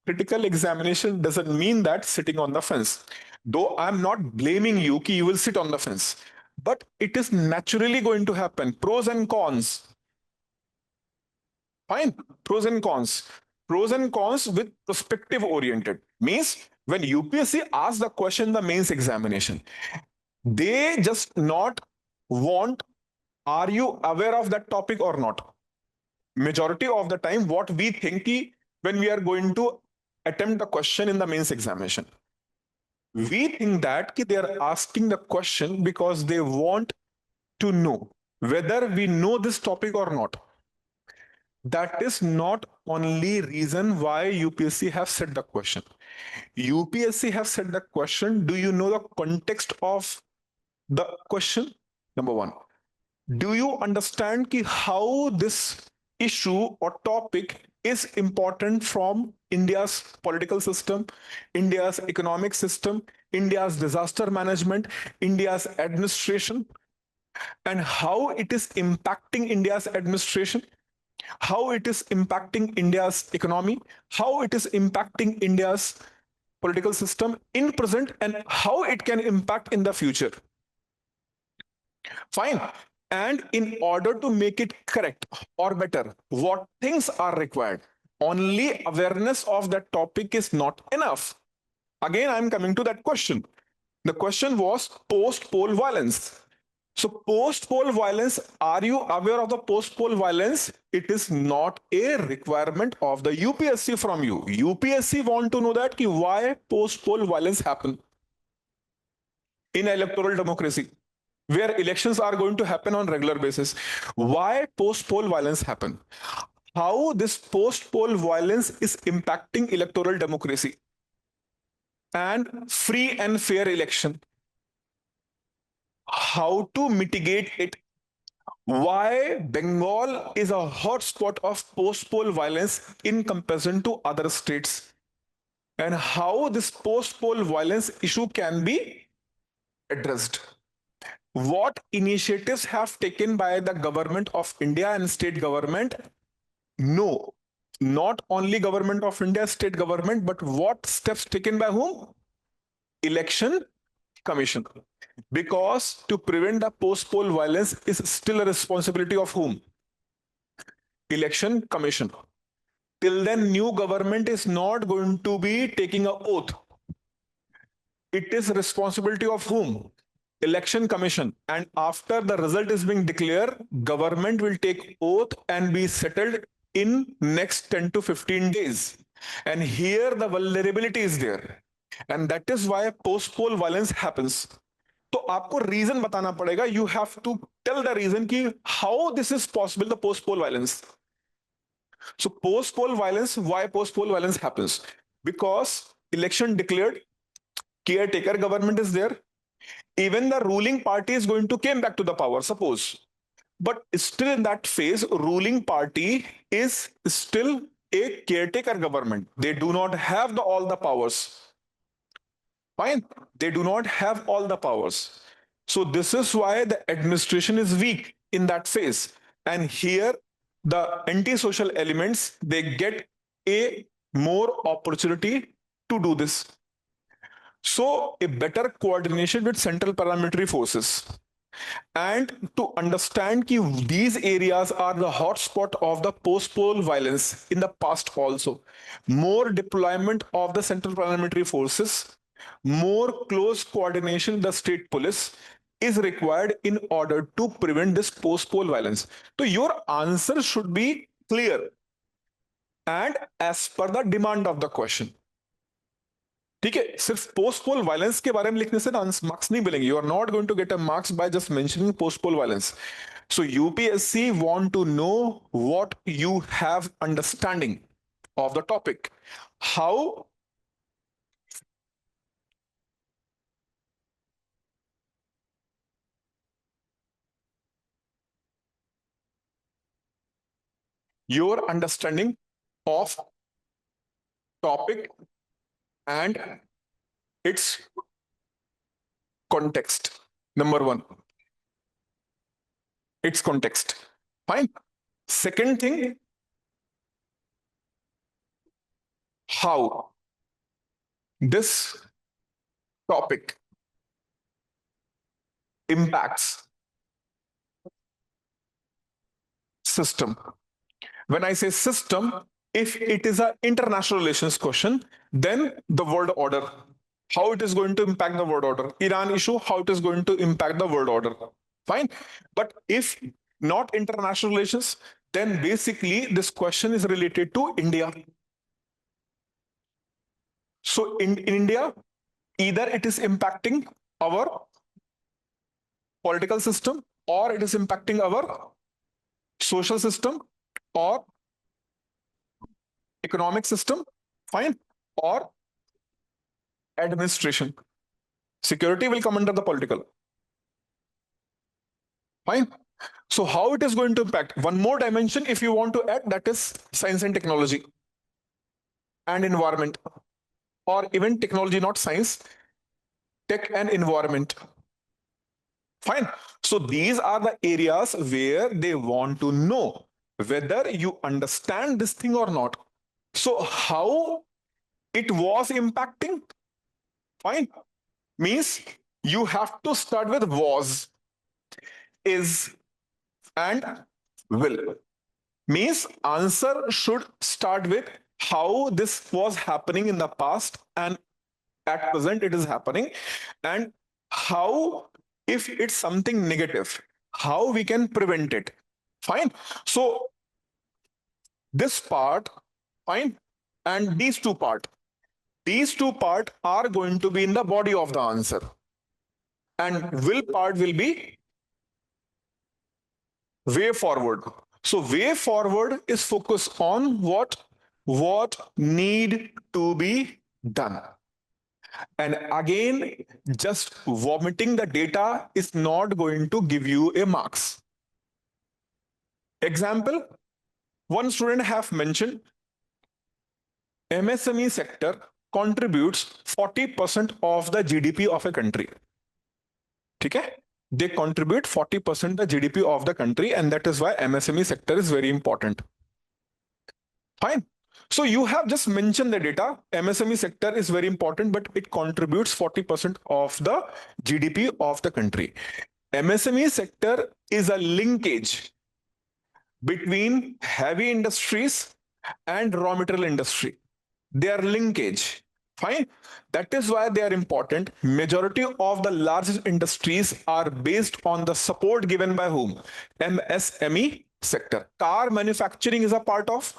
Critical examination doesn't mean that sitting on the fence. Though I'm not blaming you, you will sit on the fence. but it is naturally going to happen. Pros and cons. Fine. Pros and cons. Pros and cons with perspective oriented means when UPSC asks the question in the mains examination, they just not want, are you aware of that topic or not? Majority of the time, what we think when we are going to attempt the question in the mains examination, we think that they are asking the question because they want to know whether we know this topic or not. That is not only reason why UPSC have set the question. UPSC have set the question. Do you know the context of the question? Number one. Do you understand how this issue or topic is important from India's political system, India's economic system, India's disaster management, India's administration, and how it is impacting India's administration, how it is impacting India's economy, how it is impacting India's political system in present, and how it can impact in the future. Fine. And in order to make it correct or better, what things are required? Only awareness of that topic is not enough. Again, I'm coming to that question. The question was post-poll violence. So post-poll violence, are you aware of the post-poll violence? It is not a requirement of the UPSC from you. UPSC want to know that why post-poll violence happen in electoral democracy, where elections are going to happen on regular basis. Why post-poll violence happen? How this post-poll violence is impacting electoral democracy and free and fair election. How to mitigate it. Why Bengal is a hotspot of post-poll violence in comparison to other states. And how this post-poll violence issue can be addressed. What initiatives have taken by the government of India and state government? No, not only government of India, state government, but what steps taken by whom? Election Commission. Because to prevent the post-poll violence is still a responsibility of whom? Election Commission. Till then, new government is not going to be taking an oath. It is responsibility of whom? Election Commission. And after the result is being declared, government will take oath and be settled in next 10 to 15 days. And here the vulnerability is there. And that is why post-poll violence happens. तो आपको reason बताना पड़ेगा. You have to tell the reason कि how this is possible, the post-poll violence. So post-poll violence, why post-poll violence happens? Because election declared, caretaker government is there. Even the ruling party is going to came back to the power, suppose. But still in that phase, ruling party is still a caretaker government. They do not have all the powers. Fine. They do not have all the powers. So this is why the administration is weak in that phase. And here the anti-social elements, they get a more opportunity to do this. So a better coordination with central paramilitary forces. And to understand that these areas are the hotspot of the post-poll violence in the past also. More deployment of the central paramilitary forces, more close coordination with the state police is required in order to prevent this post-poll violence. So your answer should be clear and as per the demand of the question. ठीक है. सिर्फ post poll violence के बारे में लिखने से marks नहीं मिलेंगे. You are not going to get a marks by just mentioning post poll violence. So UPSC want to know what you have understanding of the topic. How your understanding of topic and its context. Number one, its context. Fine. Second thing, how this topic impacts system. When I say system, if it is an international relations question, then the world order, how it is going to impact the world order. Iran issue, how it is going to impact the world order. Fine. But if not international relations, then basically this question is related to India. So in India, either it is impacting our political system, or it is impacting our social system, or economic system, fine, or administration. Security will come under the political. Fine. So how it is going to impact? One more dimension, if you want to add, that is science and technology and environment, or even technology, not science, tech and environment. Fine. So these are the areas where they want to know whether you understand this thing or not. So how it was impacting? Fine. Means you have to start with was, is, and will. Means answer should start with how this was happening in the past and at present it is happening, and how, if it's something negative, how we can prevent it. Fine. So this part, fine, and these two part are going to be in the body of the answer, and will part will be way forward. So way forward is focused on what need to be done. And again, just vomiting the data is not going to give you a marks. Example, one student have mentioned MSME sector contributes 40% of the GDP of a country. Okay? They contribute 40% the GDP of the country, and that is why MSME sector is very important. Fine. So you have just mentioned the data. MSME sector is very important, but it contributes 40% of the GDP of the country. MSME sector is a linkage between heavy industries and raw material industry. They are linkage. Fine. That is why they are important. Majority of the largest industries are based on the support given by whom? MSME sector. Car manufacturing is a part of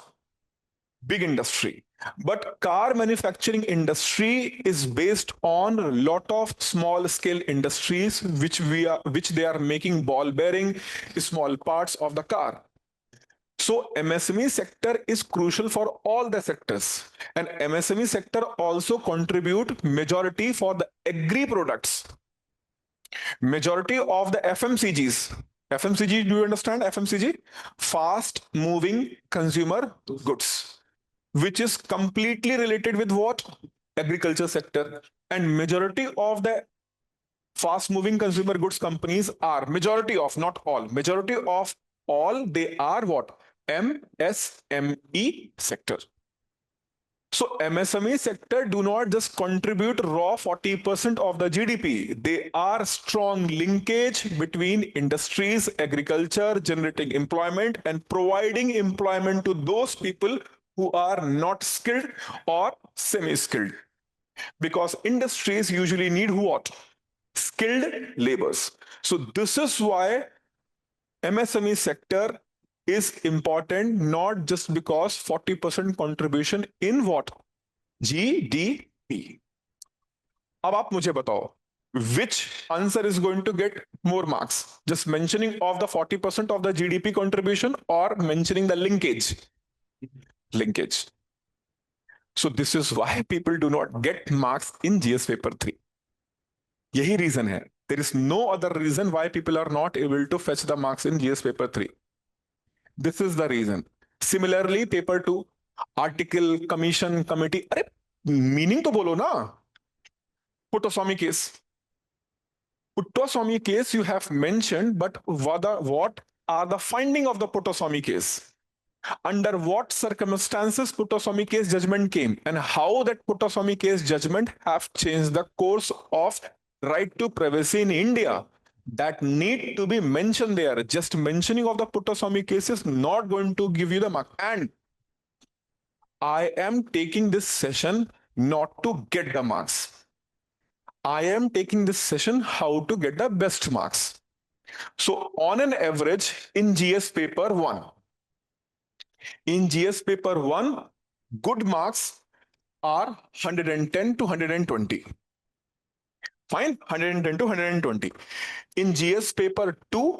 big industry, but car manufacturing industry is based on a lot of small scale industries which they are making ball bearing, small parts of the car. So MSME sector is crucial for all the sectors, and MSME sector also contribute majority for the agri products, majority of the FMCGs. FMCG, do you understand FMCG? Fast moving consumer goods, which is completely related with what? Agriculture sector. And majority of the fast moving consumer goods companies are, majority of, not all, majority of all, they are what? MSME sector. So MSME sector do not just contribute raw 40% of the GDP. They are strong linkage between industries, agriculture, generating employment and providing employment to those people who are not skilled or semi-skilled. Because industries usually need what? Skilled laborers. So this is why MSME sector is important, not just because 40% contribution in what? GDP. अब आप मुझे बताओ, which answer is going to get more marks? Just mentioning of the 40% of the GDP contribution or mentioning the linkage? Linkage. So this is why people do not get marks in GS paper 3. यही reason है. There is no other reason why people are not able to fetch the marks in GS paper 3. This is the reason. Similarly, paper 2, article, commission, committee. अरे meaning तो बोलो ना. Puttoswamy case. Puttoswamy case you have mentioned, but what are the finding of the Puttoswamy case? Under what circumstances Puttoswamy case judgment came, and how that Puttoswamy case judgment have changed the course of right to privacy in India? that need to be mentioned there. Just mentioning of the Puttaswamy case is not going to give you the mark. And I am taking this session not to get the marks. I am taking this session how to get the best marks. So on an average in GS paper 1, good marks are 110 to 120. Fine, 110 to 120. In GS paper 2,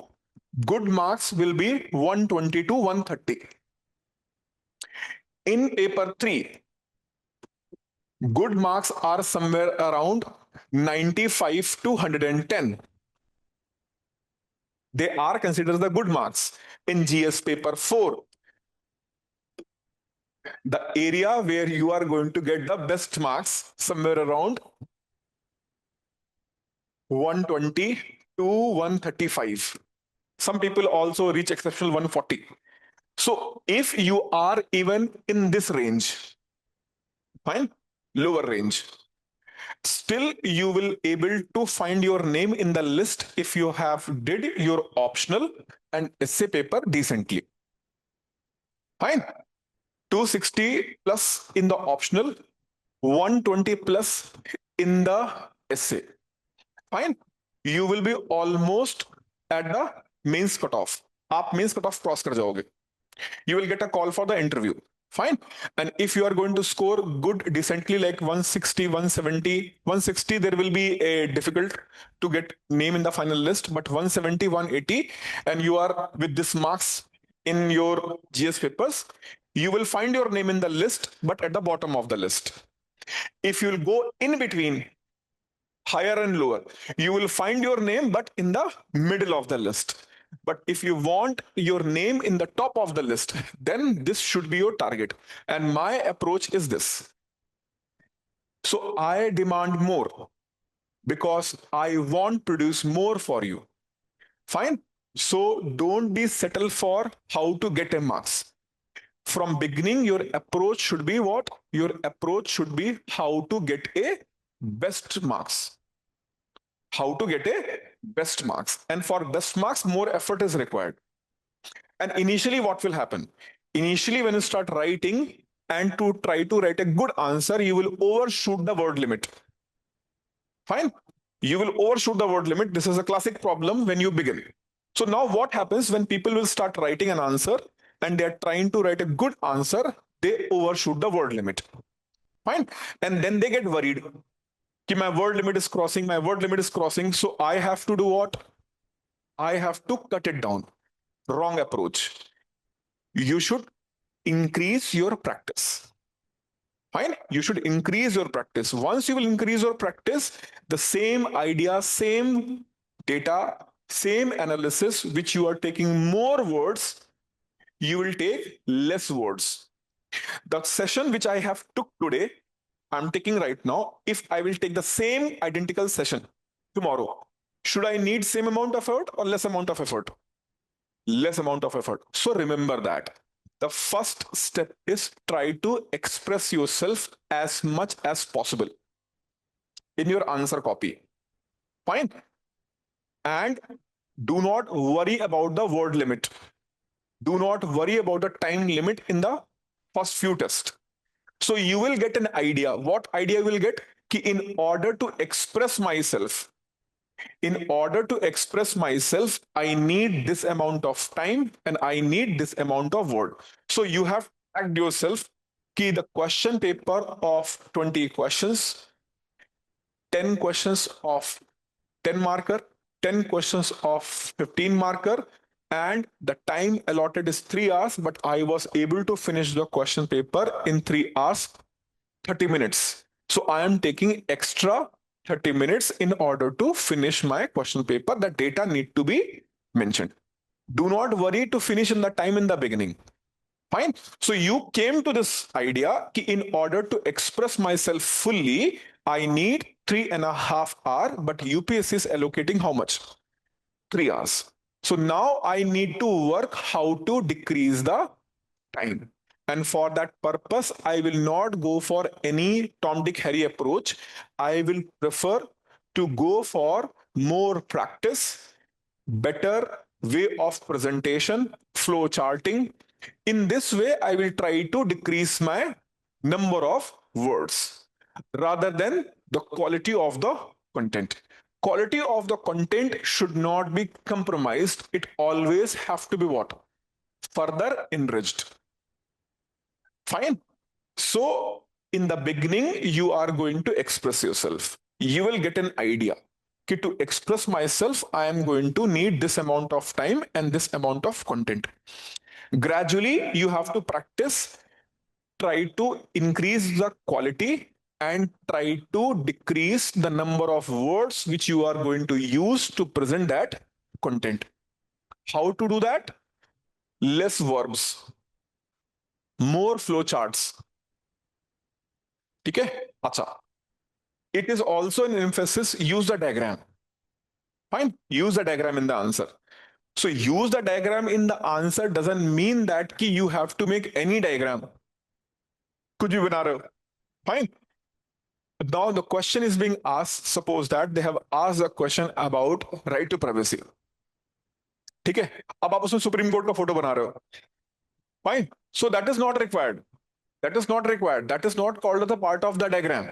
good marks will be 120 to 130. In paper 3, good marks are somewhere around 95 to 110. They are considered the good marks. In GS paper 4, the area where you are going to get the best marks somewhere around 120 to 135. Some people also reach exceptional 140. So if you are even in this range, fine, lower range, still you will able to find your name in the list if you have did your optional and essay paper decently. Fine. 260 plus in the optional, 120 plus in the essay. Fine. You will be almost at the mains cutoff. आप mains cutoff cross कर जाओगे. You will get a call for the interview. Fine. And if you are going to score good decently like 160, 170, 160, there will be a difficult to get name in the final list, but 170, 180, and you are with this marks in your GS papers, you will find your name in the list, but at the bottom of the list. If you will go in between higher and lower, you will find your name, but in the middle of the list. But if you want your name in the top of the list, then this should be your target. And my approach is this. So I demand more because I want to produce more for you. Fine. So don't be settled for how to get a marks. From beginning, your approach should be what? Your approach should be how to get a best marks. How to get a best marks. And for best marks, more effort is required. And initially, what will happen? Initially, when you start writing and to try to write a good answer, you will overshoot the word limit. Fine. You will overshoot the word limit. This is a classic problem when you begin. So now what happens when people will start writing an answer and they are trying to write a good answer, they overshoot the word limit. Fine. And then they get worried. My word limit is crossing, my word limit is crossing. So I have to do what? I have to cut it down. Wrong approach. You should increase your practice. Fine. You should increase your practice. Once you will increase your practice, the same idea, same data, same analysis, which you are taking more words, you will take less words. The session which I have took today, I'm taking right now. If I will take the same identical session tomorrow, should I need same amount of effort or less amount of effort? Less amount of effort. So remember that. The first step is try to express yourself as much as possible in your answer copy. Fine. And do not worry about the word limit. Do not worry about the time limit in the first few tests. So you will get an idea. What idea you will get? In order to express myself, I need this amount of time and I need this amount of word. So you have tagged yourself the question paper of 20 questions, 10 questions of 10 marker, 10 questions of 15 marker, and the time allotted is 3 hours, but I was able to finish the question paper in 3 hours, 30 minutes. So I am taking extra 30 minutes in order to finish my question paper. The data need to be mentioned. Do not worry to finish in the time in the beginning. Fine. So you came to this idea in order to express myself fully, I need 3.5 hours, but UPSC is allocating how much? 3 hours. So now I need to work how to decrease the time. And for that purpose, I will not go for any Tom, Dick, Harry approach. I will prefer to go for more practice better way of presentation, flow charting. In this way, I will try to decrease my number of words rather than the quality of the content. Quality of the content should not be compromised. It always have to be what? Further enriched. Fine. So in the beginning, you are going to express yourself. You will get an idea. To express myself, I am going to need this amount of time and this amount of content. Gradually, you have to practice, try to increase the quality and try to decrease the number of words which you are going to use to present that content. How to do that? Less verbs, more flow charts. Okay? Acha. It is also an emphasis, use the diagram. Fine, use the diagram in the answer. So use the diagram in the answer doesn't mean that ki you have to make any diagram. Could you bana rahe ho? Fine. Now the question is being asked, suppose that they have asked a question about right to privacy. ठीक है, अब आप उसमें supreme court का photo बना रहे हो. Fine. So that is not required. That is not required. That is not called as a part of the diagram.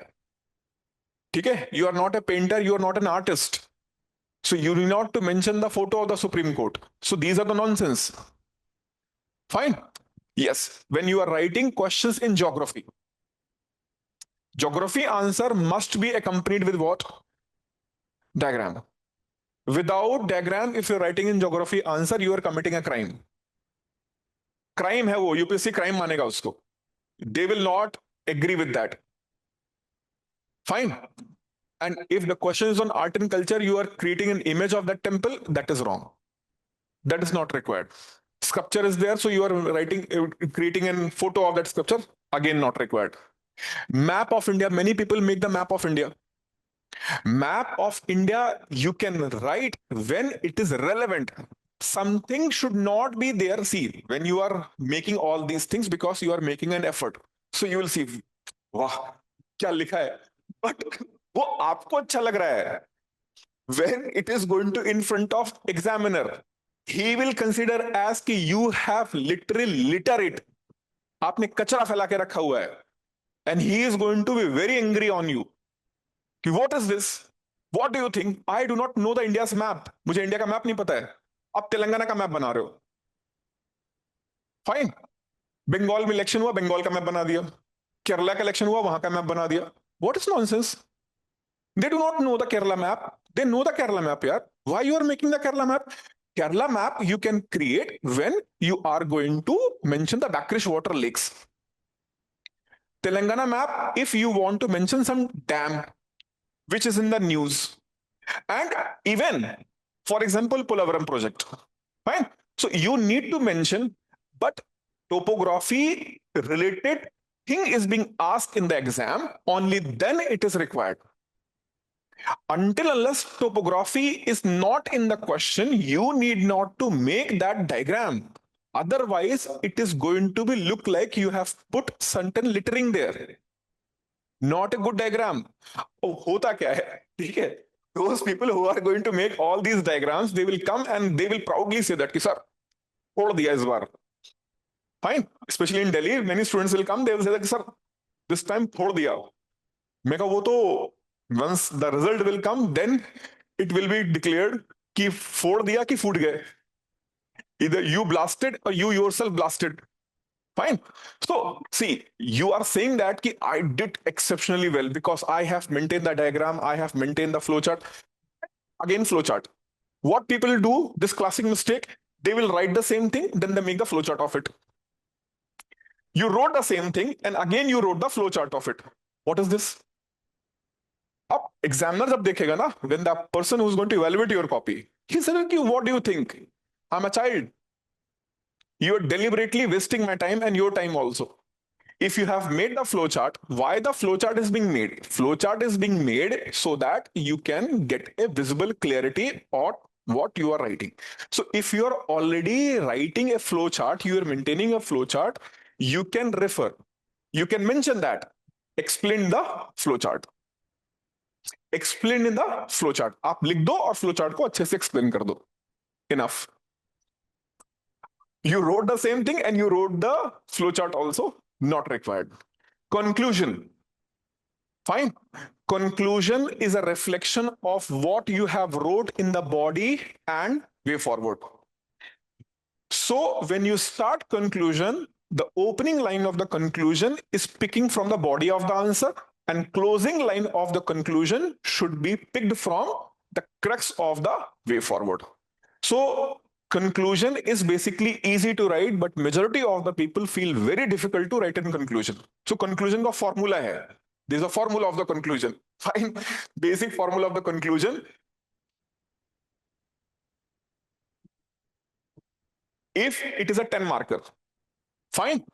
ठीक है, you are not a painter, you are not an artist. So you need not to mention the photo of the Supreme Court. So these are the nonsense. Fine. Yes. When you are writing questions in geography, geography answer must be accompanied with what? Diagram. Without diagram, if you're writing in geography answer, you are committing a crime. Crime है वो, UPSC crime मानेगा उसको. They will not agree with that. Fine. And if the question is on art and culture, you are creating an image of that temple, that is wrong. That is not required. Sculpture is there, so you are writing, creating a photo of that sculpture, again not required. Map of India, many people make the map of India. Map of India, you can write when it is relevant. Something should not be there. See, when you are making all these things, because you are making an effort, so you will see, wow, क्या लिखा है? But वो आपको अच्छा लग रहा है. When it is going to in front of examiner, he will consider as कि you have literally litter it. आपने कचरा फैला के रखा हुआ है. And he is going to be very angry on you. कि what is this? What do you think? I do not know the India's map. मुझे इंडिया का मैप नहीं पता है. आप तेलंगाना का मैप बना रहे हो. फाइन. बंगाल में इलेक्शन हुआ, बंगाल का मैप बना दिया. केरला का इलेक्शन हुआ, वहां का मैप बना दिया. What is nonsense? They do not know the Kerala map. They know the Kerala map, yaar. Why you are making the Kerala map? Kerala map you can create when you are going to mention the brackish water lakes. Telangana map, if you want to mention some dam which is in the news, and even, for example, Polavaram project. Fine. So you need to mention, but topography related thing is being asked in the exam, only then it is required. Until unless topography is not in the question, you need not to make that diagram. Otherwise, it is going to be look like you have put certain littering there. Not a good diagram. Oh, hota kya hai? ठीक है? Those people who are going to make all these diagrams, they will come and they will proudly say that, sir, छोड़ दिया इस बार. Fine. Especially in Delhi, many students will come, they will say that, sir, this time छोड़ दिया. मैं कहा वो तो once the result will come, then it will be declared कि फोड़ दिया कि फूट गए. Either you blasted or you yourself blasted. Fine. So see, you are saying that ki I did exceptionally well because I have maintained the diagram, I have maintained the flowchart. Again, flowchart. What people do, this classic mistake, they will write the same thing, then they make the flowchart of it. You wrote the same thing, and again you wrote the flowchart of it. What is this? अब examiner जब देखेगा ना, when the person who is going to evaluate your copy, he said, what do you think? I'm a child. You are deliberately wasting my time and your time also. If you have made the flowchart, why the flowchart is being made? Flowchart is being made so that you can get a visible clarity on what you are writing. So if you are already writing a flowchart, you are maintaining a flowchart, you can refer, you can mention that, explain the flowchart. Explain in the flowchart. आप लिख दो और flowchart को अच्छे से explain कर दो. enough. You wrote the same thing and you wrote the flowchart also, not required. Conclusion. Fine. Conclusion is a reflection of what you have wrote in the body and way forward. So when you start conclusion, the opening line of the conclusion is picking from the body of the answer, and closing line of the conclusion should be picked from the crux of the way forward. So conclusion is basically easy to write, but majority of the people feel very difficult to write in conclusion. So conclusion का formula है. There is a formula of the conclusion. Fine. Basic formula of the conclusion. If it is a 10 marker, fine.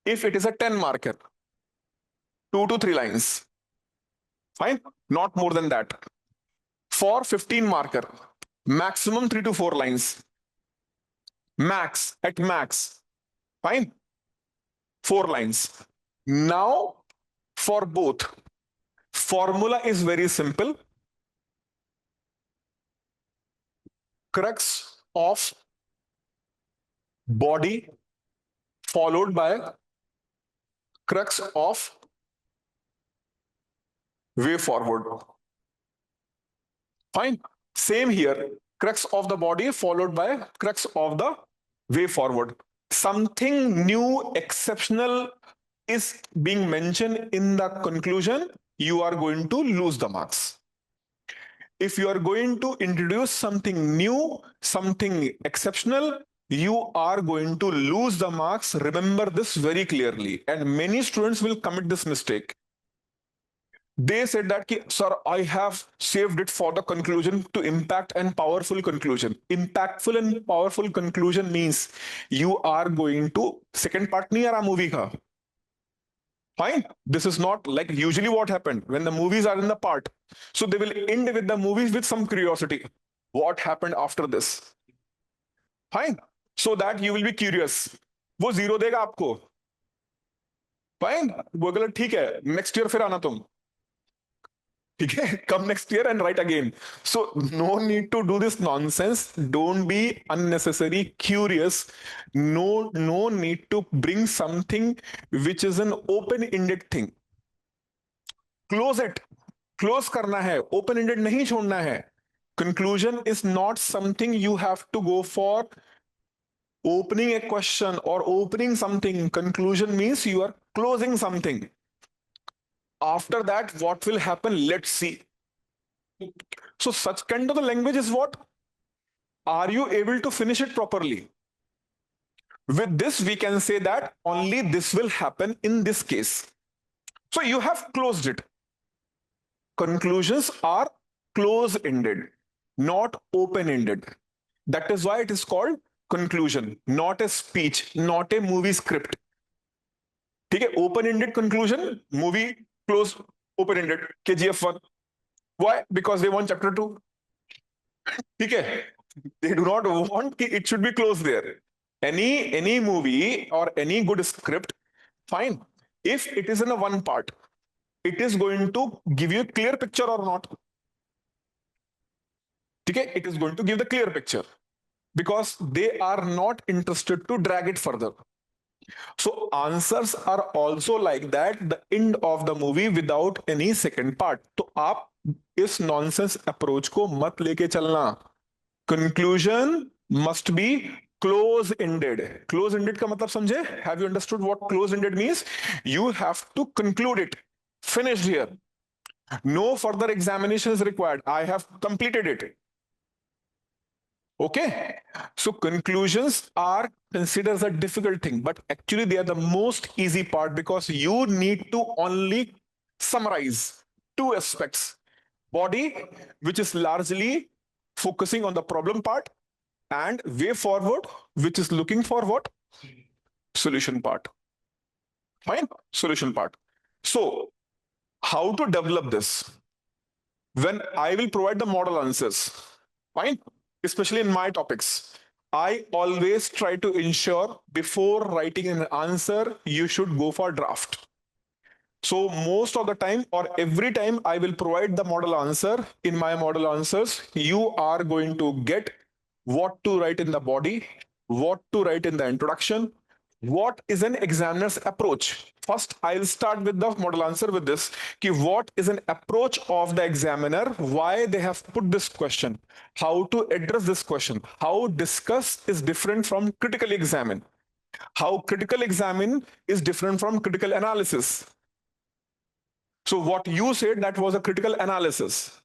If it is a 10 marker, 2 to 3 lines, fine. Not more than that. For 15 marker, maximum 3 to 4 lines. Max, at max, fine. 4 lines. Now, for both, formula is very simple. Crux of body followed by crux of way forward. Fine. Same here. Crux of the body followed by crux of the way forward. Something new, exceptional is being mentioned in the conclusion, you are going to lose the marks. If you are going to introduce something new, something exceptional, you are going to lose the marks. Remember this very clearly. And many students will commit this mistake. They said that, sir, I have saved it for the conclusion to impact and powerful conclusion. Impactful and powerful conclusion means you are going to, second part nahi aa raha movie ka. Fine. This is not like usually what happened when the movies are in the part. So they will end with the movies with some curiosity. What happened after this? Fine. So that you will be curious. वो zero देगा आपको. Fine. वो बोला ठीक है. Next year फिर आना तुम. ठीक है. Come next year and write again. So no need to do this nonsense. Don't be unnecessary curious. No need to bring something which is an open-ended thing. Close it. Close करना है. Open-ended नहीं छोड़ना है. Conclusion is not something you have to go for opening a question or opening something. Conclusion means you are closing something. After that, what will happen? Let's see. So such kind of a language is what? Are you able to finish it properly? With this, we can say that only this will happen in this case. So you have closed it. Conclusions are close-ended, not open-ended. That is why it is called conclusion, not a speech, not a movie script. ठीक है, open-ended conclusion, movie closed, open-ended, KGF 1. Why? Because they want chapter 2. ठीक है, they do not want it should be closed there. Any movie or any good script, fine. If it is in a one part, it is going to give you a clear picture or not. Okay, it is going to give the clear picture because they are not interested to drag it further. So answers are also like that, the end of the movie without any second part. तो आप इस nonsense approach को मत लेके चलना. Conclusion must be close-ended. Close-ended का मतलब समझे? Have you understood what close-ended means? You have to conclude it. Finished here. No further examination is required. I have completed it. Okay. So conclusions are considered as a difficult thing, but actually they are the most easy part because you need to only summarize two aspects. Body, which is largely focusing on the problem part, and way forward, which is looking for what? Solution part. Fine. Solution part. So how to develop this? When I will provide the model answers, fine, especially in my topics, I always try to ensure before writing an answer, you should go for draft. So most of the time or every time I will provide the model answer. In my model answers, you are going to get what to write in the body, what to write in the introduction, what is an examiner's approach. First, I'll start with the model answer with this. Ki what is an approach of the examiner? Why they have put this question? How to address this question? How discuss is different from critically examine? How critical examine is different from critical analysis? So what you said, that was a critical analysis.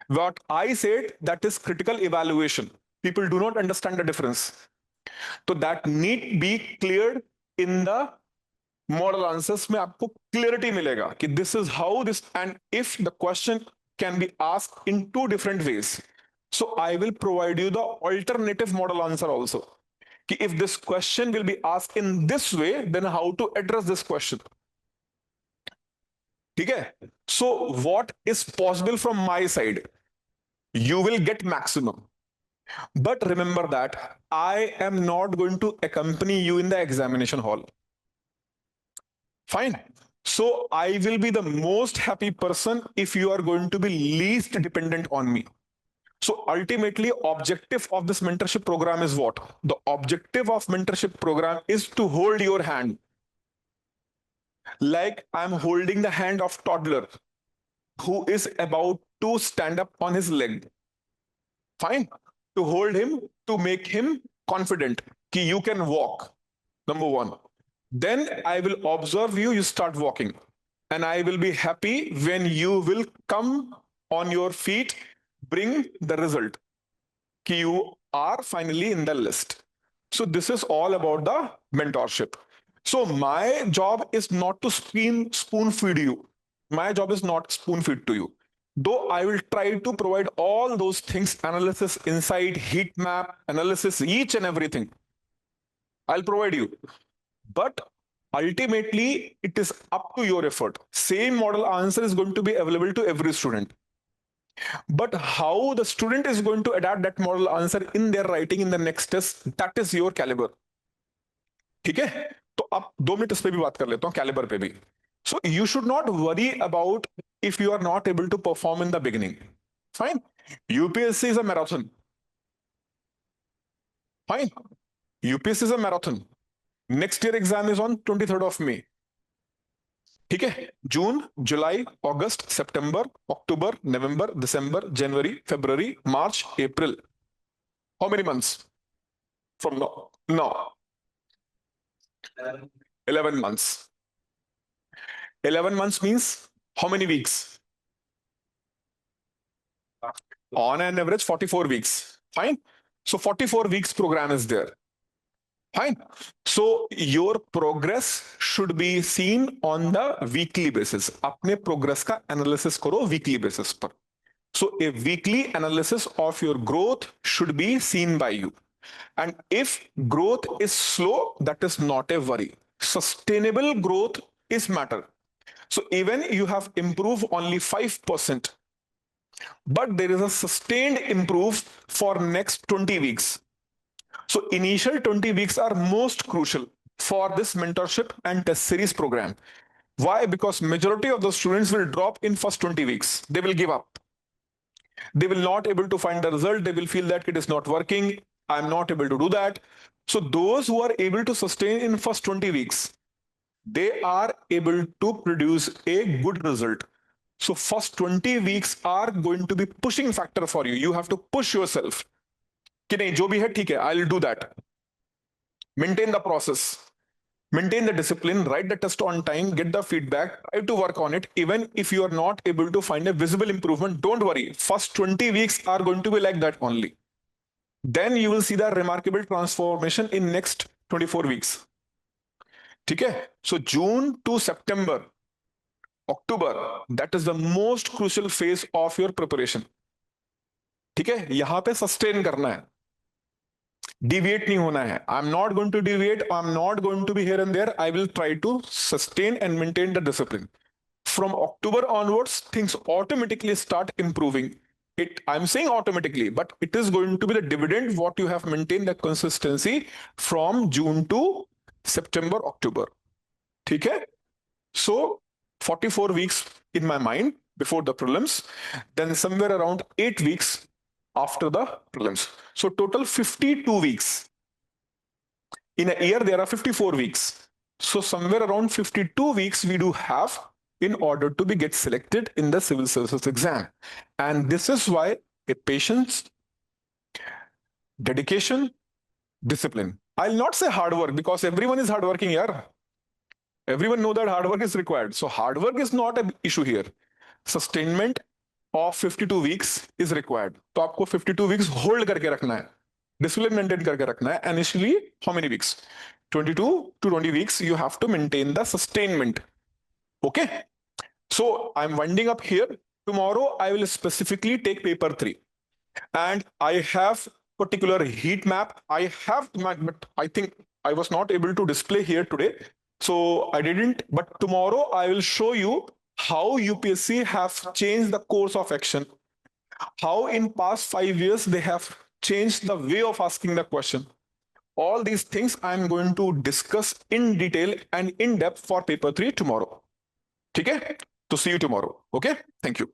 What I said, that is critical evaluation. People do not understand the difference. So that need be cleared in the model answers में आपको clarity मिलेगा कि this is how this, and if the question can be asked in two different ways. So I will provide you the alternative model answer also. कि if this question will be asked in this way, then how to address this question. ठीक है? So what is possible from my side? You will get maximum. But remember that I am not going to accompany you in the examination hall. Fine. So I will be the most happy person if you are going to be least dependent on me. So ultimately, objective of this mentorship program is what? The objective of mentorship program is to hold your hand. Like I'm holding the hand of toddler who is about to stand up on his leg. Fine. To hold him, to make him confident that you can walk. Number one. Then I will observe you, you start walking. And I will be happy when you will come on your feet, bring the result. That you are finally in the list. So this is all about the mentorship. So my job is not to spoon feed you. My job is not spoon feed to you. Though I will try to provide all those things, analysis, insight, heat map, analysis, each and everything. I'll provide you. But ultimately, it is up to your effort. Same model answer is going to be available to every student. But how the student is going to adapt that model answer in their writing in the next test, that is your caliber. ठीक है? तो अब 2 minute इस पे भी बात कर लेता हूं, caliber पे भी. So you should not worry about if you are not able to perform in the beginning. Fine. UPSC is a marathon. Fine. UPSC is a marathon. Next year exam is on 23rd of May. ठीक है? June, July, August, September, October, November, December, January, February, March, April. How many months from now? Now. 11 months. 11 months means how many weeks? On an average, 44 weeks. Fine. So 44 weeks program is there. Fine. So your progress should be seen on the weekly basis. अपने progress का analysis करो weekly basis पर. So a weekly analysis of your growth should be seen by you. And if growth is slow, that is not a worry. Sustainable growth is matter. So even you have improved only 5%, but there is a sustained improve for next 20 weeks. So initial 20 weeks are most crucial for this mentorship and test series program. Why? Because majority of the students will drop in first 20 weeks. They will give up. They will not able to find the result. They will feel that it is not working. I'm not able to do that. So those who are able to sustain in first 20 weeks, they are able to produce a good result. So first 20 weeks are going to be pushing factor for you. You have to push yourself. कि नहीं जो भी है ठीक है, I'll do that. Maintain the process. Maintain the discipline, write the test on time, get the feedback, try to work on it. Even if you are not able to find a visible improvement, don't worry. First 20 weeks are going to be like that only. Then you will see the remarkable transformation in next 24 weeks. ठीक है? So June to September, October, that is the most crucial phase of your preparation. ठीक है? यहां पे sustain करना है. Deviate नहीं होना है. I'm not going to deviate. I'm not going to be here and there. I will try to sustain and maintain the discipline. From October onwards, things automatically start improving. I'm saying automatically, but it is going to be the dividend what you have maintained the consistency from June to September, October. ठीक है? So 44 weeks in my mind before the prelims, then somewhere around 8 weeks after the prelims. So total 52 weeks. In a year, there are 54 weeks. So somewhere around 52 weeks we do have in order to be get selected in the civil services exam. And this is why a patience, dedication, discipline. I'll not say hard work because everyone is hardworking here. Everyone know that hard work is required. So hard work is not an issue here. Sustainment of 52 weeks is required. तो आपको 52 weeks hold करके रखना है, discipline maintain करके रखना है. Initially, how many weeks? 22 to 20 weeks. You have to maintain the sustainment. Okay. So I'm winding up here. Tomorrow I will specifically take paper 3, and I have particular heat map. I have, but I think I was not able to display here today, so I didn't. But tomorrow I will show you how UPSC have changed the course of action, how in past 5 years they have changed the way of asking the question. All these things I'm going to discuss in detail and in depth for paper 3 tomorrow. Okay? To see you tomorrow. Okay? Thank you.